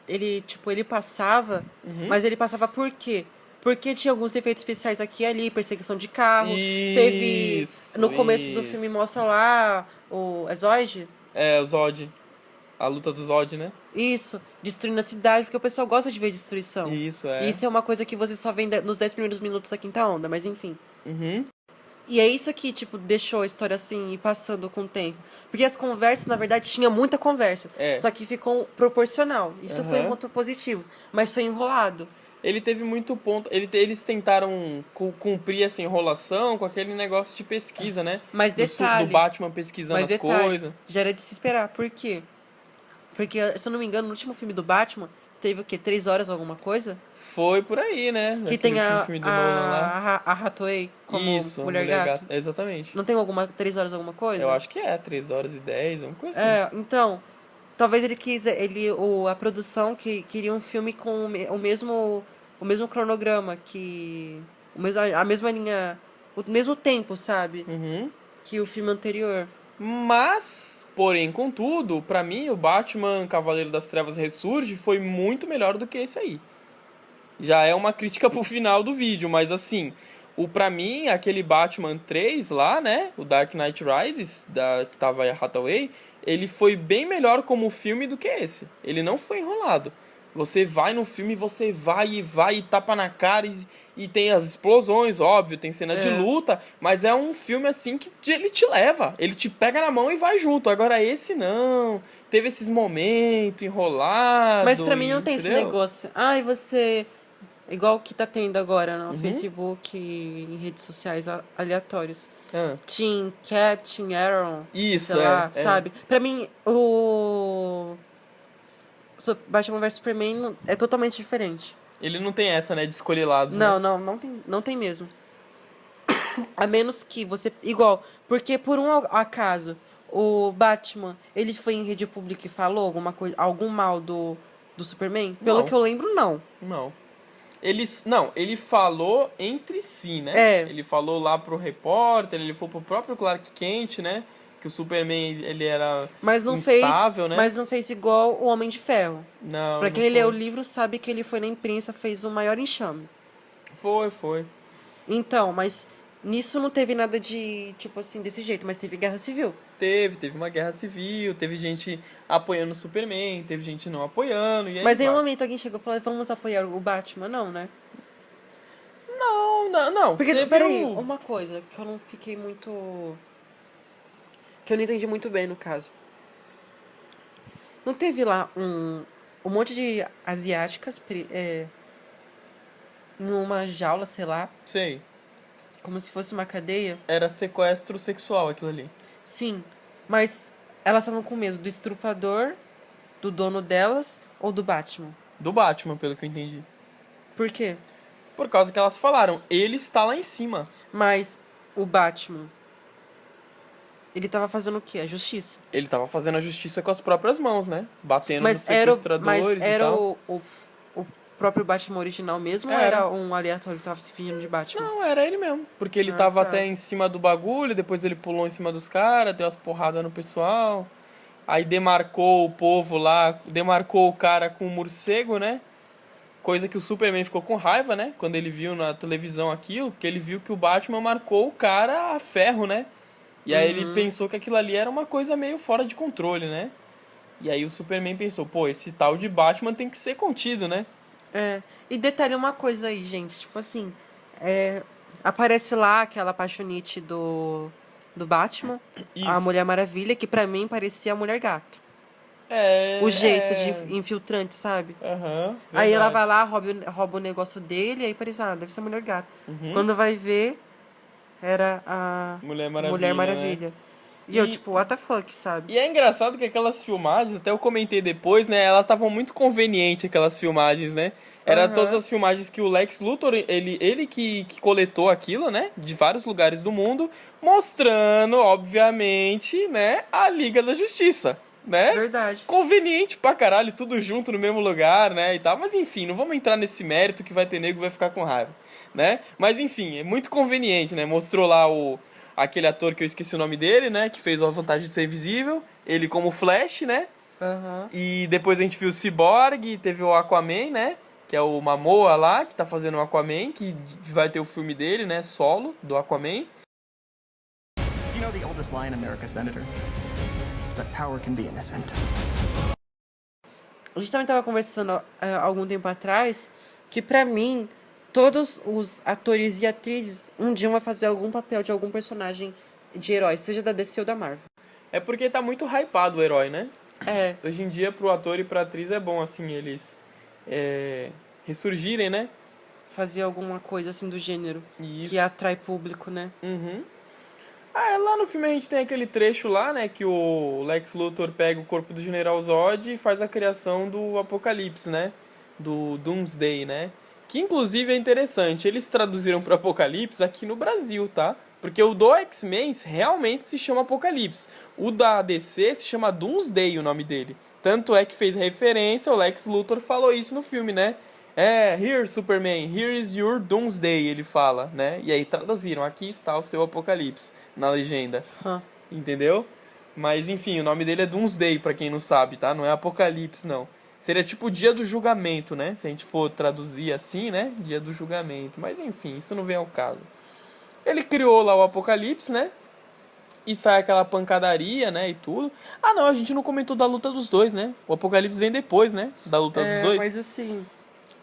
[SPEAKER 4] passava,
[SPEAKER 3] Uhum.
[SPEAKER 4] mas ele passava por quê? Porque tinha alguns efeitos especiais aqui e ali, perseguição de carro. Teve.
[SPEAKER 3] Isso,
[SPEAKER 4] No começo do
[SPEAKER 3] isso.
[SPEAKER 4] filme mostra lá o Zod.
[SPEAKER 3] É, o Zod. A luta do Zod, né?
[SPEAKER 4] Isso, destruindo a cidade, porque o pessoal gosta de ver destruição.
[SPEAKER 3] Isso, é.
[SPEAKER 4] Isso é uma coisa que você só vê nos 10 primeiros minutos da quinta onda, mas enfim.
[SPEAKER 3] Uhum.
[SPEAKER 4] E é isso que, tipo, deixou a história assim, ir passando com o tempo. Porque as conversas, na verdade, tinha muita conversa.
[SPEAKER 3] É.
[SPEAKER 4] Só que ficou proporcional. Isso foi um
[SPEAKER 3] Aham.
[SPEAKER 4] ponto positivo. Mas foi enrolado.
[SPEAKER 3] Ele teve muito ponto. Eles tentaram cumprir essa enrolação com aquele negócio de pesquisa, né?
[SPEAKER 4] Mas detalhe.
[SPEAKER 3] Do Batman pesquisando
[SPEAKER 4] Mas
[SPEAKER 3] as
[SPEAKER 4] detalhe,
[SPEAKER 3] coisas.
[SPEAKER 4] já era de se esperar. Por quê? Porque, se eu não me engano, no último filme do Batman, teve o quê? 3 horas alguma coisa?
[SPEAKER 3] Foi por aí, né?
[SPEAKER 4] Que
[SPEAKER 3] Aquele
[SPEAKER 4] tem
[SPEAKER 3] filme do Nolan lá.
[SPEAKER 4] a Hathaway como
[SPEAKER 3] Isso,
[SPEAKER 4] Mulher Gato.
[SPEAKER 3] Exatamente.
[SPEAKER 4] Não tem 3 horas alguma coisa?
[SPEAKER 3] Eu acho que é 3h10, uma coisa assim.
[SPEAKER 4] Então, talvez ele quis, a produção que queria um filme com o mesmo cronograma, a mesma linha, o mesmo tempo, sabe?
[SPEAKER 3] Uhum.
[SPEAKER 4] Que o filme anterior.
[SPEAKER 3] Mas, porém, contudo, pra mim, o Batman Cavaleiro das Trevas Ressurge foi muito melhor do que esse aí. Já é uma crítica pro final do vídeo, mas assim, pra mim, aquele Batman 3 lá, né, o Dark Knight Rises, que tava a Hathaway, ele foi bem melhor como filme do que esse. Ele não foi enrolado. Você vai no filme, você vai e tapa na cara e tem as explosões, óbvio, tem cena de luta, mas é um filme assim que ele te leva, ele te pega na mão e vai junto. Agora esse não, teve esses momentos enrolados.
[SPEAKER 4] Mas pra mim não tem esse
[SPEAKER 3] entendeu?
[SPEAKER 4] negócio. Ai, você... Igual o que tá tendo agora no Facebook e em redes sociais aleatórios. Team Cap, Team Aaron.
[SPEAKER 3] Isso,
[SPEAKER 4] sei lá,
[SPEAKER 3] é.
[SPEAKER 4] sabe? Pra mim, o Batman vs Superman é totalmente diferente.
[SPEAKER 3] Ele não tem essa, né, de escolher lados,
[SPEAKER 4] Não,
[SPEAKER 3] né?
[SPEAKER 4] não tem mesmo. A menos que você... Igual, porque por um acaso, o Batman, ele foi em rede pública e falou alguma coisa, algum mal do Superman? Pelo
[SPEAKER 3] Não.
[SPEAKER 4] que eu lembro, não.
[SPEAKER 3] Não. Ele falou entre si, né?
[SPEAKER 4] É.
[SPEAKER 3] Ele falou lá pro repórter, ele falou pro próprio Clark Kent, né? Que o Superman, ele era
[SPEAKER 4] Mas não
[SPEAKER 3] instável,
[SPEAKER 4] fez,
[SPEAKER 3] né?
[SPEAKER 4] mas não fez igual o Homem de Ferro.
[SPEAKER 3] Não,
[SPEAKER 4] Pra
[SPEAKER 3] não
[SPEAKER 4] quem leu o
[SPEAKER 3] foi.
[SPEAKER 4] livro sabe que ele foi na imprensa, fez o maior enxame.
[SPEAKER 3] Foi.
[SPEAKER 4] Então, mas nisso não teve nada de, tipo assim, desse jeito, mas teve guerra civil.
[SPEAKER 3] Teve uma guerra civil, teve gente apoiando o Superman, teve gente não apoiando, e aí
[SPEAKER 4] Mas em nenhum
[SPEAKER 3] vai.
[SPEAKER 4] momento alguém chegou e falou, vamos apoiar o Batman, não, né?
[SPEAKER 3] Não.
[SPEAKER 4] Porque,
[SPEAKER 3] teve
[SPEAKER 4] peraí,
[SPEAKER 3] o-
[SPEAKER 4] uma coisa que eu não fiquei muito... Que eu não entendi muito bem, no caso. Não teve lá um monte de asiáticas numa jaula, sei lá,
[SPEAKER 3] Sei,
[SPEAKER 4] como se fosse uma cadeia?
[SPEAKER 3] era sequestro sexual aquilo ali.
[SPEAKER 4] Sim, mas elas estavam com medo do estrupador, do dono delas ou do Batman?
[SPEAKER 3] Do Batman, pelo que eu entendi.
[SPEAKER 4] Por quê?
[SPEAKER 3] Por causa que elas falaram, ele está lá em cima.
[SPEAKER 4] Mas o Batman, ele tava fazendo o quê? A justiça.
[SPEAKER 3] Ele tava fazendo a justiça com as próprias mãos, né? Batendo nos
[SPEAKER 4] Mas era,
[SPEAKER 3] sequestradores
[SPEAKER 4] mas era
[SPEAKER 3] e tal.
[SPEAKER 4] o próprio Batman original mesmo ou
[SPEAKER 3] Era.
[SPEAKER 4] era um aleatório que tava se fingindo de Batman?
[SPEAKER 3] Não, era ele mesmo. Porque ele
[SPEAKER 4] Ah,
[SPEAKER 3] tava
[SPEAKER 4] tá.
[SPEAKER 3] até em cima do bagulho, depois ele pulou em cima dos caras, deu umas porradas no pessoal. Aí demarcou o povo lá, demarcou o cara com o morcego, né? Coisa que o Superman ficou com raiva, né? Quando ele viu na televisão aquilo, porque ele viu que o Batman marcou o cara a ferro, né? E aí ele pensou que aquilo ali era uma coisa meio fora de controle, né? E aí o Superman pensou, pô, esse tal de Batman tem que ser contido, né?
[SPEAKER 4] É. E detalhe uma coisa aí, gente. Tipo assim, aparece lá aquela apaixonite do Batman,
[SPEAKER 3] Isso.
[SPEAKER 4] a Mulher Maravilha, que pra mim parecia a Mulher Gato.
[SPEAKER 3] É.
[SPEAKER 4] O jeito de infiltrante, sabe?
[SPEAKER 3] Aham.
[SPEAKER 4] Aí ela
[SPEAKER 3] verdade.
[SPEAKER 4] vai lá, rouba o negócio dele, e aí parece, deve ser a Mulher Gato.
[SPEAKER 3] Uhum.
[SPEAKER 4] Quando vai ver, era a
[SPEAKER 3] Mulher Maravilha.
[SPEAKER 4] Mulher
[SPEAKER 3] né?
[SPEAKER 4] Maravilha. E eu,
[SPEAKER 3] E-
[SPEAKER 4] tipo, what the fuck, sabe?
[SPEAKER 3] E é engraçado que aquelas filmagens, até eu comentei depois, né? Elas estavam muito convenientes, aquelas filmagens, né? Era
[SPEAKER 4] Aham.
[SPEAKER 3] todas as filmagens que o Lex Luthor, ele que coletou aquilo, né? De vários lugares do mundo, mostrando, obviamente, né? A Liga da Justiça, né?
[SPEAKER 4] Verdade.
[SPEAKER 3] Conveniente pra caralho, tudo junto no mesmo lugar, né? E tal. Mas enfim, não vamos entrar nesse mérito que vai ter nego que vai ficar com raiva, né? Mas enfim, é muito conveniente, né? Mostrou lá aquele ator que eu esqueci o nome dele, né? Que fez A Vantagem de Ser Invisível. Ele como Flash, né?
[SPEAKER 4] Aham.
[SPEAKER 3] E depois a gente viu o Cyborg, teve o Aquaman, né? Que é o Momoa lá, que tá fazendo o Aquaman, que vai ter o filme dele, né? Solo, do Aquaman.
[SPEAKER 5] You know the oldest lie in America, Senator? That power can be innocent.
[SPEAKER 4] A gente também tava conversando há algum tempo atrás que, pra mim, todos os atores e atrizes um dia vão fazer algum papel de algum personagem de herói, seja da DC ou da Marvel.
[SPEAKER 3] É porque tá muito hypado o herói, né?
[SPEAKER 4] É,
[SPEAKER 3] Hoje em dia, pro ator e pra atriz é bom, assim, eles ressurgirem, né?
[SPEAKER 4] fazer alguma coisa assim do gênero
[SPEAKER 3] Isso.
[SPEAKER 4] que atrai público, né?
[SPEAKER 3] Uhum. Lá no filme a gente tem aquele trecho lá, né, que o Lex Luthor pega o corpo do General Zod e faz a criação do Apocalipse, né, do Doomsday, né, que inclusive é interessante, eles traduziram para Apocalipse aqui no Brasil, tá, porque o do X-Men realmente se chama Apocalipse, o da DC se chama Doomsday, o nome dele, tanto é que fez referência, o Lex Luthor falou isso no filme, né, here Superman, here is your Doomsday, ele fala, né? E aí traduziram, aqui está o seu Apocalipse, na legenda,
[SPEAKER 4] Hã.
[SPEAKER 3] entendeu? Mas enfim, o nome dele é Doomsday, pra quem não sabe, tá? Não é Apocalipse, não. Seria tipo o dia do julgamento, né? Se a gente for traduzir assim, né? Dia do julgamento. Mas enfim, isso não vem ao caso. Ele criou lá o Apocalipse, né? E sai aquela pancadaria, né? E tudo. Ah, não, a gente não comentou da luta dos dois, né? O Apocalipse vem depois, né? Da luta dos dois.
[SPEAKER 4] Mas assim,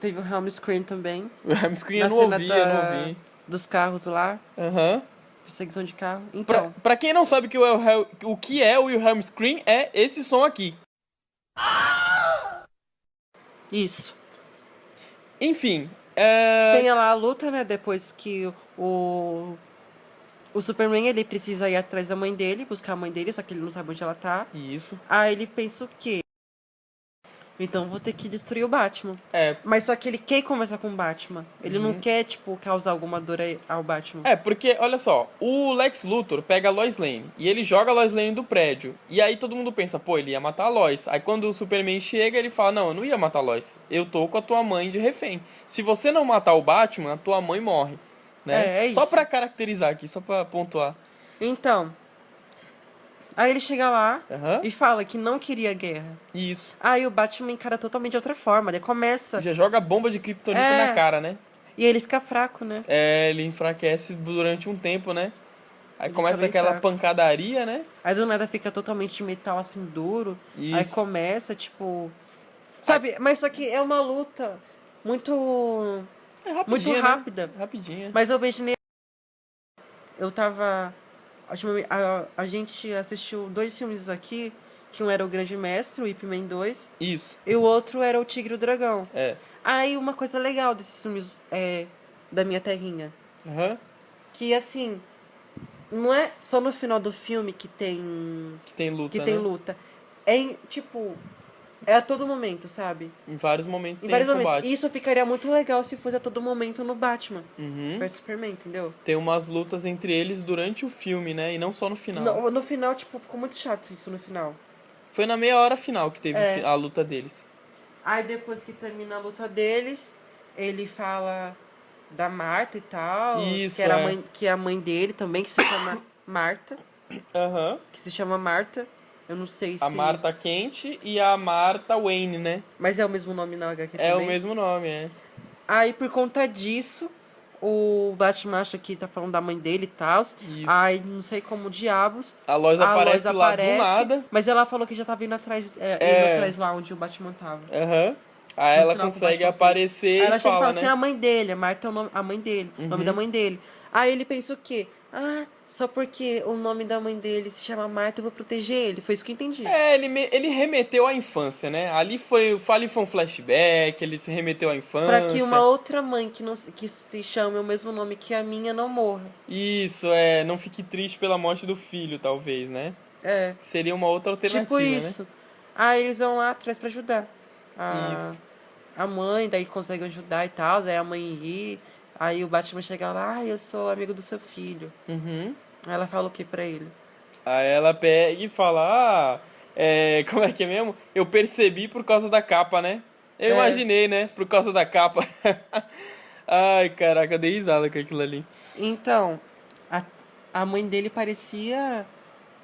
[SPEAKER 4] teve o Helm Screen também.
[SPEAKER 3] O Hamscreen
[SPEAKER 4] na
[SPEAKER 3] eu não
[SPEAKER 4] cena
[SPEAKER 3] ouvi, eu não ouvi.
[SPEAKER 4] dos carros lá,
[SPEAKER 3] Aham.
[SPEAKER 4] perseguição de carro. Então,
[SPEAKER 3] Pra quem não sabe o que é o Wilhelm Scream, é esse som aqui.
[SPEAKER 4] isso.
[SPEAKER 3] Enfim,
[SPEAKER 4] Tem lá a luta, né? Depois que o Superman, ele precisa ir atrás da mãe dele, buscar a mãe dele, só que ele não sabe onde ela tá.
[SPEAKER 3] Isso.
[SPEAKER 4] Aí ele pensa o quê? Então vou ter que destruir o Batman.
[SPEAKER 3] É,
[SPEAKER 4] Mas só que ele quer conversar com o Batman. Ele
[SPEAKER 3] Uhum.
[SPEAKER 4] não quer, tipo, causar alguma dor ao Batman.
[SPEAKER 3] porque, olha só, o Lex Luthor pega a Lois Lane e ele joga a Lois Lane do prédio. E aí todo mundo pensa, pô, ele ia matar a Lois. Aí quando o Superman chega, ele fala, não, eu não ia matar a Lois. Eu tô com a tua mãe de refém. Se você não matar o Batman, a tua mãe morre. Né?
[SPEAKER 4] É
[SPEAKER 3] Só
[SPEAKER 4] isso.
[SPEAKER 3] pra caracterizar aqui, só pra pontuar.
[SPEAKER 4] Então, aí ele chega lá
[SPEAKER 3] Aham.
[SPEAKER 4] e fala que não queria guerra.
[SPEAKER 3] Isso.
[SPEAKER 4] Aí o Batman encara totalmente de outra forma. Daí começa.
[SPEAKER 3] Já joga bomba de kryptonita
[SPEAKER 4] É.
[SPEAKER 3] na cara, né?
[SPEAKER 4] E ele fica fraco, né?
[SPEAKER 3] É, ele enfraquece durante um tempo, né? Aí
[SPEAKER 4] Ele
[SPEAKER 3] começa
[SPEAKER 4] fica bem
[SPEAKER 3] aquela
[SPEAKER 4] fraco.
[SPEAKER 3] pancadaria, né?
[SPEAKER 4] Aí do nada fica totalmente de metal assim duro.
[SPEAKER 3] Isso.
[SPEAKER 4] Aí começa, tipo. Sabe? Mas só que é uma luta muito.
[SPEAKER 3] É
[SPEAKER 4] Muito
[SPEAKER 3] rapidinha,
[SPEAKER 4] rápida.
[SPEAKER 3] Né? Rapidinha.
[SPEAKER 4] Mas eu imaginei. Eu tava. A gente assistiu 2 filmes aqui, que um era o Grande Mestre, o Ip Man 2,
[SPEAKER 3] Isso.
[SPEAKER 4] e o outro era o Tigre e o Dragão.
[SPEAKER 3] É.
[SPEAKER 4] Aí uma coisa legal desses filmes da minha terrinha,
[SPEAKER 3] Aham.
[SPEAKER 4] que assim, não é só no final do filme que tem
[SPEAKER 3] Que tem
[SPEAKER 4] tem
[SPEAKER 3] né?
[SPEAKER 4] luta. É tipo, é a todo momento, sabe?
[SPEAKER 3] Em vários momentos
[SPEAKER 4] Em
[SPEAKER 3] tem
[SPEAKER 4] vários
[SPEAKER 3] combate.
[SPEAKER 4] momentos. E isso ficaria muito legal se fosse a todo momento no Batman
[SPEAKER 3] Uhum.
[SPEAKER 4] vs Superman, entendeu?
[SPEAKER 3] Tem umas lutas entre eles durante o filme, né? E não só no final.
[SPEAKER 4] No final, tipo, ficou muito chato isso no final.
[SPEAKER 3] Foi na meia hora final que teve
[SPEAKER 4] É.
[SPEAKER 3] a luta deles.
[SPEAKER 4] Aí depois que termina a luta deles, ele fala da Marta e tal.
[SPEAKER 3] Isso,
[SPEAKER 4] que era
[SPEAKER 3] é.
[SPEAKER 4] que é a mãe dele também, que se chama Marta.
[SPEAKER 3] Aham.
[SPEAKER 4] Que se chama Marta. Eu não sei se.
[SPEAKER 3] A Marta Kent e a Marta Wayne, né?
[SPEAKER 4] Mas é o mesmo nome na HQ
[SPEAKER 3] É
[SPEAKER 4] também.
[SPEAKER 3] o mesmo nome, é.
[SPEAKER 4] Aí por conta disso, o Batman acha que tá falando da mãe dele e tal.
[SPEAKER 3] Isso.
[SPEAKER 4] Aí não sei como diabos.
[SPEAKER 3] A Lois aparece
[SPEAKER 4] Lois
[SPEAKER 3] lá
[SPEAKER 4] aparece,
[SPEAKER 3] do nada.
[SPEAKER 4] Mas ela falou que já tava indo atrás, indo atrás lá onde o Batman tava.
[SPEAKER 3] Aham. Aí
[SPEAKER 4] No
[SPEAKER 3] ela
[SPEAKER 4] sinal que o
[SPEAKER 3] consegue
[SPEAKER 4] Batman fez.
[SPEAKER 3] aparecer
[SPEAKER 4] Aí ela
[SPEAKER 3] e
[SPEAKER 4] chega e
[SPEAKER 3] fala,
[SPEAKER 4] fala
[SPEAKER 3] né?
[SPEAKER 4] assim, a mãe dele, a Marta é o nome, a mãe dele, o nome da mãe dele. Aí ele pensa o quê? Ah, só porque o nome da mãe dele se chama Marta, eu vou proteger ele. Foi isso que eu entendi.
[SPEAKER 3] É, ele remeteu à infância, né? Ali foi um flashback, ele se remeteu à infância.
[SPEAKER 4] Pra que uma outra mãe que se chame o mesmo nome que a minha não morra.
[SPEAKER 3] Isso, não fique triste pela morte do filho, talvez, né?
[SPEAKER 4] É.
[SPEAKER 3] Seria uma outra alternativa,
[SPEAKER 4] Tipo isso.
[SPEAKER 3] né?
[SPEAKER 4] Aí eles vão lá atrás pra ajudar.
[SPEAKER 3] Isso.
[SPEAKER 4] A mãe, daí consegue ajudar e tal, aí a mãe ri. Aí o Batman chega lá, eu sou amigo do seu filho.
[SPEAKER 3] Uhum.
[SPEAKER 4] Aí ela fala o que pra ele?
[SPEAKER 3] Aí ela pega e fala, como é que é mesmo? Eu percebi por causa da capa, né? Eu imaginei, né? Por causa da capa. Ai, caraca, eu dei risada com aquilo ali.
[SPEAKER 4] Então, a mãe dele parecia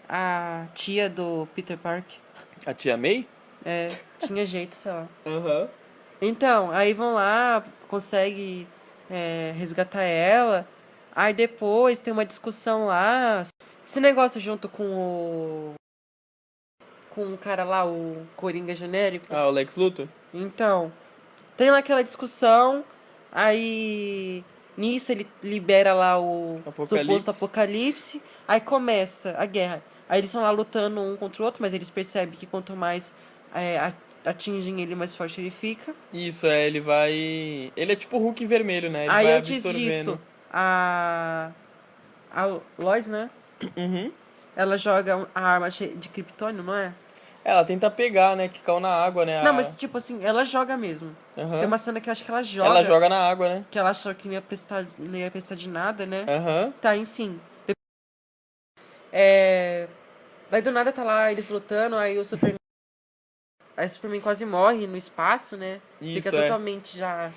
[SPEAKER 4] a tia do Peter Parker.
[SPEAKER 3] A tia May?
[SPEAKER 4] É, tinha jeito, sei lá.
[SPEAKER 3] Aham.
[SPEAKER 4] Então, aí vão lá, consegue resgatar ela. Aí depois tem uma discussão lá. Esse negócio junto com o cara lá, o Coringa genérico.
[SPEAKER 3] Ah, o Lex Luthor?
[SPEAKER 4] Então, tem lá aquela discussão. Aí nisso ele libera lá o
[SPEAKER 3] Apocalipse.
[SPEAKER 4] suposto apocalipse. Aí começa a guerra. Aí eles estão lá lutando um contra o outro, mas eles percebem que quanto mais atingem ele, mais forte ele fica.
[SPEAKER 3] Isso, ele vai... Ele é tipo o Hulk vermelho, né? Ele
[SPEAKER 4] Aí
[SPEAKER 3] vai
[SPEAKER 4] antes
[SPEAKER 3] absorvendo.
[SPEAKER 4] disso, a Lois, né?
[SPEAKER 3] Uhum.
[SPEAKER 4] Ela joga a arma cheia de criptônio, não é?
[SPEAKER 3] Ela tenta pegar, né? Que caiu na água, né?
[SPEAKER 4] Não, mas tipo assim, ela joga mesmo.
[SPEAKER 3] Aham.
[SPEAKER 4] Tem uma cena que eu acho que ela joga.
[SPEAKER 3] Ela joga na água, né?
[SPEAKER 4] Que ela achou que não ia prestar de nada, né?
[SPEAKER 3] Aham.
[SPEAKER 4] Tá, enfim. Daí do nada tá lá eles lutando, aí o Superman. Aí o Superman quase morre no espaço, né?
[SPEAKER 3] Isso,
[SPEAKER 4] Fica totalmente já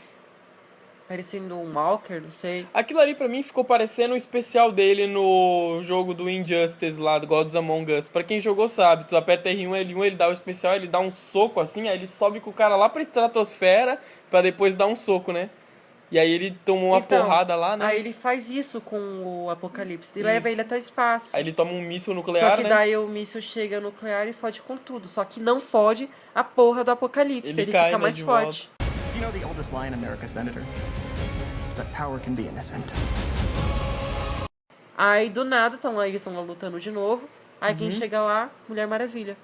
[SPEAKER 4] parecendo um Walker, não sei.
[SPEAKER 3] Aquilo ali pra mim ficou parecendo o especial dele no jogo do Injustice lá, do Gods Among Us. Pra quem jogou sabe, tu aperta R1, L1, ele dá o especial, ele dá um soco assim, aí ele sobe com o cara lá pra estratosfera pra depois dar um soco, né? E aí ele tomou uma porrada lá, né?
[SPEAKER 4] Aí ele faz isso com o Apocalipse. E
[SPEAKER 3] Isso.
[SPEAKER 4] leva ele até o espaço.
[SPEAKER 3] Aí ele toma um míssil nuclear,
[SPEAKER 4] Só que
[SPEAKER 3] né?
[SPEAKER 4] daí o míssil chega nuclear e fode com tudo. Só que não fode a porra do Apocalipse.
[SPEAKER 3] Ele
[SPEAKER 4] Ele
[SPEAKER 3] cai,
[SPEAKER 4] fica
[SPEAKER 3] né,
[SPEAKER 4] mais
[SPEAKER 3] de
[SPEAKER 4] forte.
[SPEAKER 5] You know the oldest lie in America, Senator? Is that power can be innocent.
[SPEAKER 4] Aí do nada eles estão lá lutando de novo. Aí quem chega lá, Mulher Maravilha.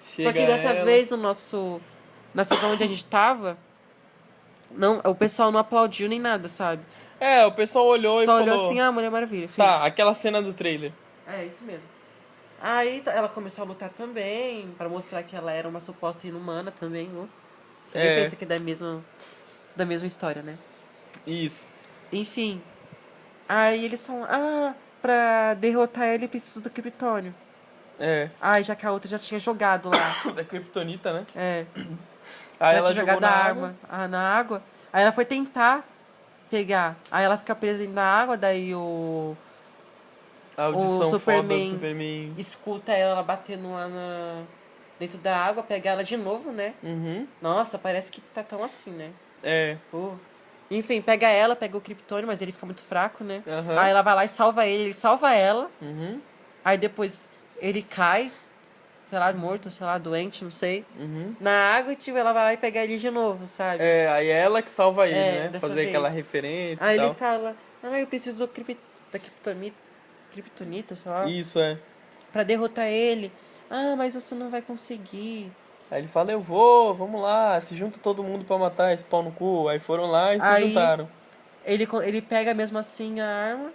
[SPEAKER 3] Chega
[SPEAKER 4] Só que dessa
[SPEAKER 3] ela.
[SPEAKER 4] vez na sessão onde a gente tava, o pessoal não aplaudiu nem nada, sabe?
[SPEAKER 3] O pessoal olhou e
[SPEAKER 4] Só
[SPEAKER 3] falou...
[SPEAKER 4] olhou assim, Mulher Maravilha. Filho.
[SPEAKER 3] Tá, aquela cena do trailer.
[SPEAKER 4] É, isso mesmo. Aí ela começou a lutar também, pra mostrar que ela era uma suposta inumana também, ó.
[SPEAKER 3] É.
[SPEAKER 4] Pensa que é da mesma história, né?
[SPEAKER 3] Isso.
[SPEAKER 4] Enfim. Aí eles falam, pra derrotar ele precisa do Kryptônio.
[SPEAKER 3] É.
[SPEAKER 4] Já que a outra já tinha jogado lá.
[SPEAKER 3] Da Kryptonita, né?
[SPEAKER 4] É.
[SPEAKER 3] Aí
[SPEAKER 4] Já
[SPEAKER 3] ela
[SPEAKER 4] tinha
[SPEAKER 3] jogou
[SPEAKER 4] jogado
[SPEAKER 3] na
[SPEAKER 4] a
[SPEAKER 3] água.
[SPEAKER 4] arma na água. Aí ela foi tentar pegar. Aí ela fica presa na água, daí
[SPEAKER 3] A audição foda
[SPEAKER 4] Superman
[SPEAKER 3] do Superman.
[SPEAKER 4] escuta ela batendo lá dentro da água, pega ela de novo, né?
[SPEAKER 3] Uhum.
[SPEAKER 4] Nossa, parece que tá tão assim, né?
[SPEAKER 3] É.
[SPEAKER 4] Enfim, pega ela, pega o Kryptônio, mas ele fica muito fraco, né?
[SPEAKER 3] Aham.
[SPEAKER 4] Aí ela vai lá e salva ele salva ela.
[SPEAKER 3] Uhum.
[SPEAKER 4] Aí depois ele cai, sei lá, morto, sei lá, doente, não sei.
[SPEAKER 3] Uhum.
[SPEAKER 4] Na água e tipo, ela vai lá e pega ele de novo, sabe?
[SPEAKER 3] É, aí é ela que salva ele, né?
[SPEAKER 4] dessa
[SPEAKER 3] Fazer
[SPEAKER 4] vez.
[SPEAKER 3] aquela referência
[SPEAKER 4] Aí
[SPEAKER 3] e tal.
[SPEAKER 4] ele fala, eu preciso da Kryptonita, sei lá,
[SPEAKER 3] Isso, é.
[SPEAKER 4] pra derrotar ele. Mas você não vai conseguir.
[SPEAKER 3] Aí ele fala, eu vou, vamos lá, se junta todo mundo pra matar esse pau no cu. Aí foram lá e se
[SPEAKER 4] Aí-
[SPEAKER 3] juntaram.
[SPEAKER 4] Ele pega mesmo assim a arma,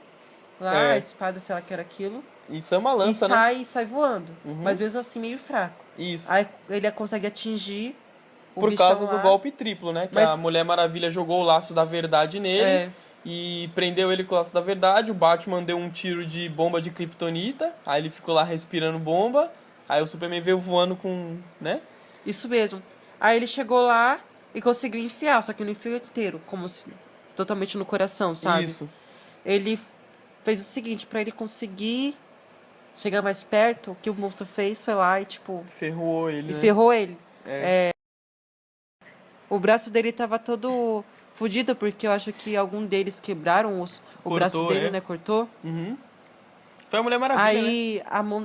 [SPEAKER 4] lá,
[SPEAKER 3] É.
[SPEAKER 4] a espada, sei lá que era aquilo,
[SPEAKER 3] Isso é uma lança,
[SPEAKER 4] e
[SPEAKER 3] né?
[SPEAKER 4] sai voando.
[SPEAKER 3] Uhum.
[SPEAKER 4] Mas mesmo assim meio fraco.
[SPEAKER 3] Isso.
[SPEAKER 4] Aí ele consegue atingir o
[SPEAKER 3] Por
[SPEAKER 4] bichão
[SPEAKER 3] causa do
[SPEAKER 4] lá.
[SPEAKER 3] golpe triplo, né? Que
[SPEAKER 4] Mas-
[SPEAKER 3] a Mulher Maravilha jogou o laço da verdade nele
[SPEAKER 4] É.
[SPEAKER 3] e prendeu ele com o laço da verdade. O Batman deu um tiro de bomba de kryptonita, aí ele ficou lá respirando bomba. Aí o Superman veio voando com, né?
[SPEAKER 4] Isso mesmo. Aí ele chegou lá e conseguiu enfiar, só que não enfiou inteiro, como se totalmente no coração, sabe?
[SPEAKER 3] Isso.
[SPEAKER 4] Ele fez o seguinte, pra ele conseguir chegar mais perto, o que o monstro fez, sei lá, e tipo,
[SPEAKER 3] Ferrou ele,
[SPEAKER 4] e
[SPEAKER 3] né?
[SPEAKER 4] ferrou ele.
[SPEAKER 3] É.
[SPEAKER 4] O braço dele tava todo fudido, porque eu acho que algum deles quebraram o braço dele,
[SPEAKER 3] é.
[SPEAKER 4] né? Cortou.
[SPEAKER 3] Uhum. Foi a Mulher Maravilha, né?
[SPEAKER 4] Aí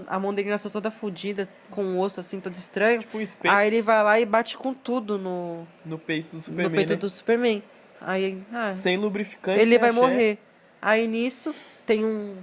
[SPEAKER 4] a mão dele nasceu toda fudida, com o osso assim, todo estranho.
[SPEAKER 3] Tipo um espeto
[SPEAKER 4] Aí ele vai lá e bate com tudo
[SPEAKER 3] no peito do Superman,
[SPEAKER 4] no peito
[SPEAKER 3] né?
[SPEAKER 4] do Superman. Aí,
[SPEAKER 3] Sem lubrificante,
[SPEAKER 4] ele
[SPEAKER 3] sem
[SPEAKER 4] vai
[SPEAKER 3] axé.
[SPEAKER 4] morrer. Aí nisso tem um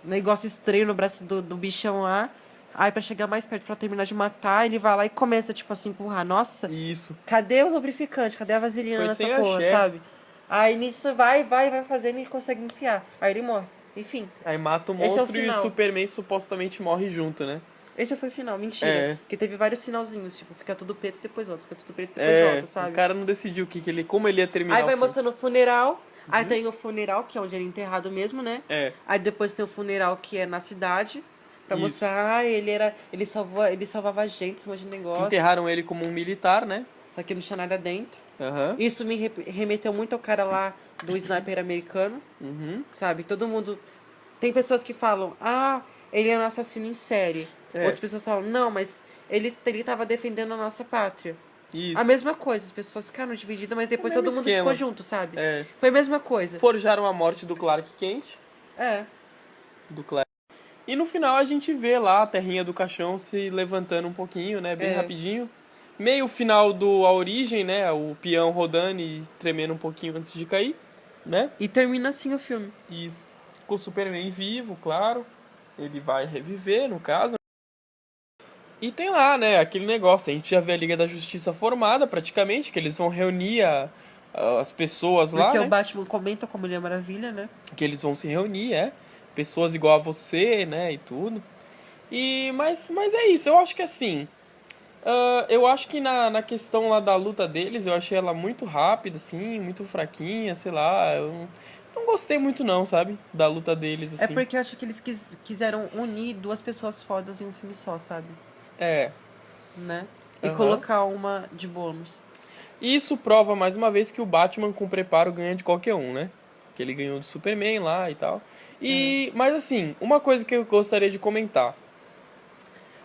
[SPEAKER 4] negócio estranho no braço do bichão lá. Aí pra chegar mais perto, pra terminar de matar, ele vai lá e começa, tipo assim, empurrar. Nossa,
[SPEAKER 3] Isso.
[SPEAKER 4] cadê o lubrificante? Cadê a vaselina
[SPEAKER 3] Foi
[SPEAKER 4] nessa
[SPEAKER 3] sem
[SPEAKER 4] porra,
[SPEAKER 3] axé.
[SPEAKER 4] sabe? Aí nisso vai fazendo e consegue enfiar. Aí ele morre. Enfim,
[SPEAKER 3] Aí mata o
[SPEAKER 4] Esse é o
[SPEAKER 3] monstro e o
[SPEAKER 4] final.
[SPEAKER 3] Superman supostamente morre junto, né?
[SPEAKER 4] esse foi o final. Mentira.
[SPEAKER 3] É.
[SPEAKER 4] Porque teve vários sinalzinhos. Tipo, fica tudo preto, depois volta. Fica tudo preto, depois volta, sabe?
[SPEAKER 3] O cara não decidiu como ele ia terminar
[SPEAKER 4] Aí vai
[SPEAKER 3] o filme.
[SPEAKER 4] mostrando o funeral. Aí tem o funeral, que é onde ele é enterrado mesmo, né?
[SPEAKER 3] É.
[SPEAKER 4] Aí depois tem o funeral que é na cidade. Pra
[SPEAKER 3] Isso.
[SPEAKER 4] mostrar, ele salvava a gente, esse monte de negócio.
[SPEAKER 3] Enterraram ele como um militar, né?
[SPEAKER 4] Só que não tinha nada dentro.
[SPEAKER 3] Aham.
[SPEAKER 4] Isso me remeteu muito ao cara lá do sniper americano,
[SPEAKER 3] Uhum.
[SPEAKER 4] sabe? Todo mundo... Tem pessoas que falam, ele é um assassino em série.
[SPEAKER 3] É.
[SPEAKER 4] Outras pessoas falam, não, mas ele tava defendendo a nossa pátria.
[SPEAKER 3] Isso.
[SPEAKER 4] A mesma coisa, as pessoas ficaram divididas, mas depois
[SPEAKER 3] O mesmo
[SPEAKER 4] todo mundo
[SPEAKER 3] esquema.
[SPEAKER 4] ficou junto, sabe?
[SPEAKER 3] É.
[SPEAKER 4] Foi a mesma coisa.
[SPEAKER 3] Forjaram a morte do Clark Kent.
[SPEAKER 4] É.
[SPEAKER 3] Do Clark. E no final a gente vê lá a terrinha do caixão se levantando um pouquinho, né? Bem
[SPEAKER 4] É.
[SPEAKER 3] rapidinho. Meio final do A Origem, né? O peão rodando e tremendo um pouquinho antes de cair, né?
[SPEAKER 4] E termina assim o filme.
[SPEAKER 3] E com o Superman vivo, claro. Ele vai reviver, no caso. E tem lá, né, aquele negócio. A gente já vê a Liga da Justiça formada, praticamente, que eles vão reunir as pessoas lá,
[SPEAKER 4] Porque
[SPEAKER 3] né?
[SPEAKER 4] o Batman comenta com a Mulher Maravilha, né?
[SPEAKER 3] Que eles vão se reunir, pessoas igual a você, né, e tudo. Mas é isso, eu acho que assim, eu acho que na questão lá da luta deles, eu achei ela muito rápida, assim, muito fraquinha, sei lá, eu não gostei muito não, sabe, da luta deles, assim.
[SPEAKER 4] É porque eu acho que eles quiseram unir duas pessoas fodas em um filme só, sabe?
[SPEAKER 3] É,
[SPEAKER 4] Né? E
[SPEAKER 3] Aham.
[SPEAKER 4] colocar uma de bônus.
[SPEAKER 3] isso prova mais uma vez que o Batman com preparo ganha de qualquer um, né, que ele ganhou do Superman lá e tal. Mas assim, uma coisa que eu gostaria de comentar.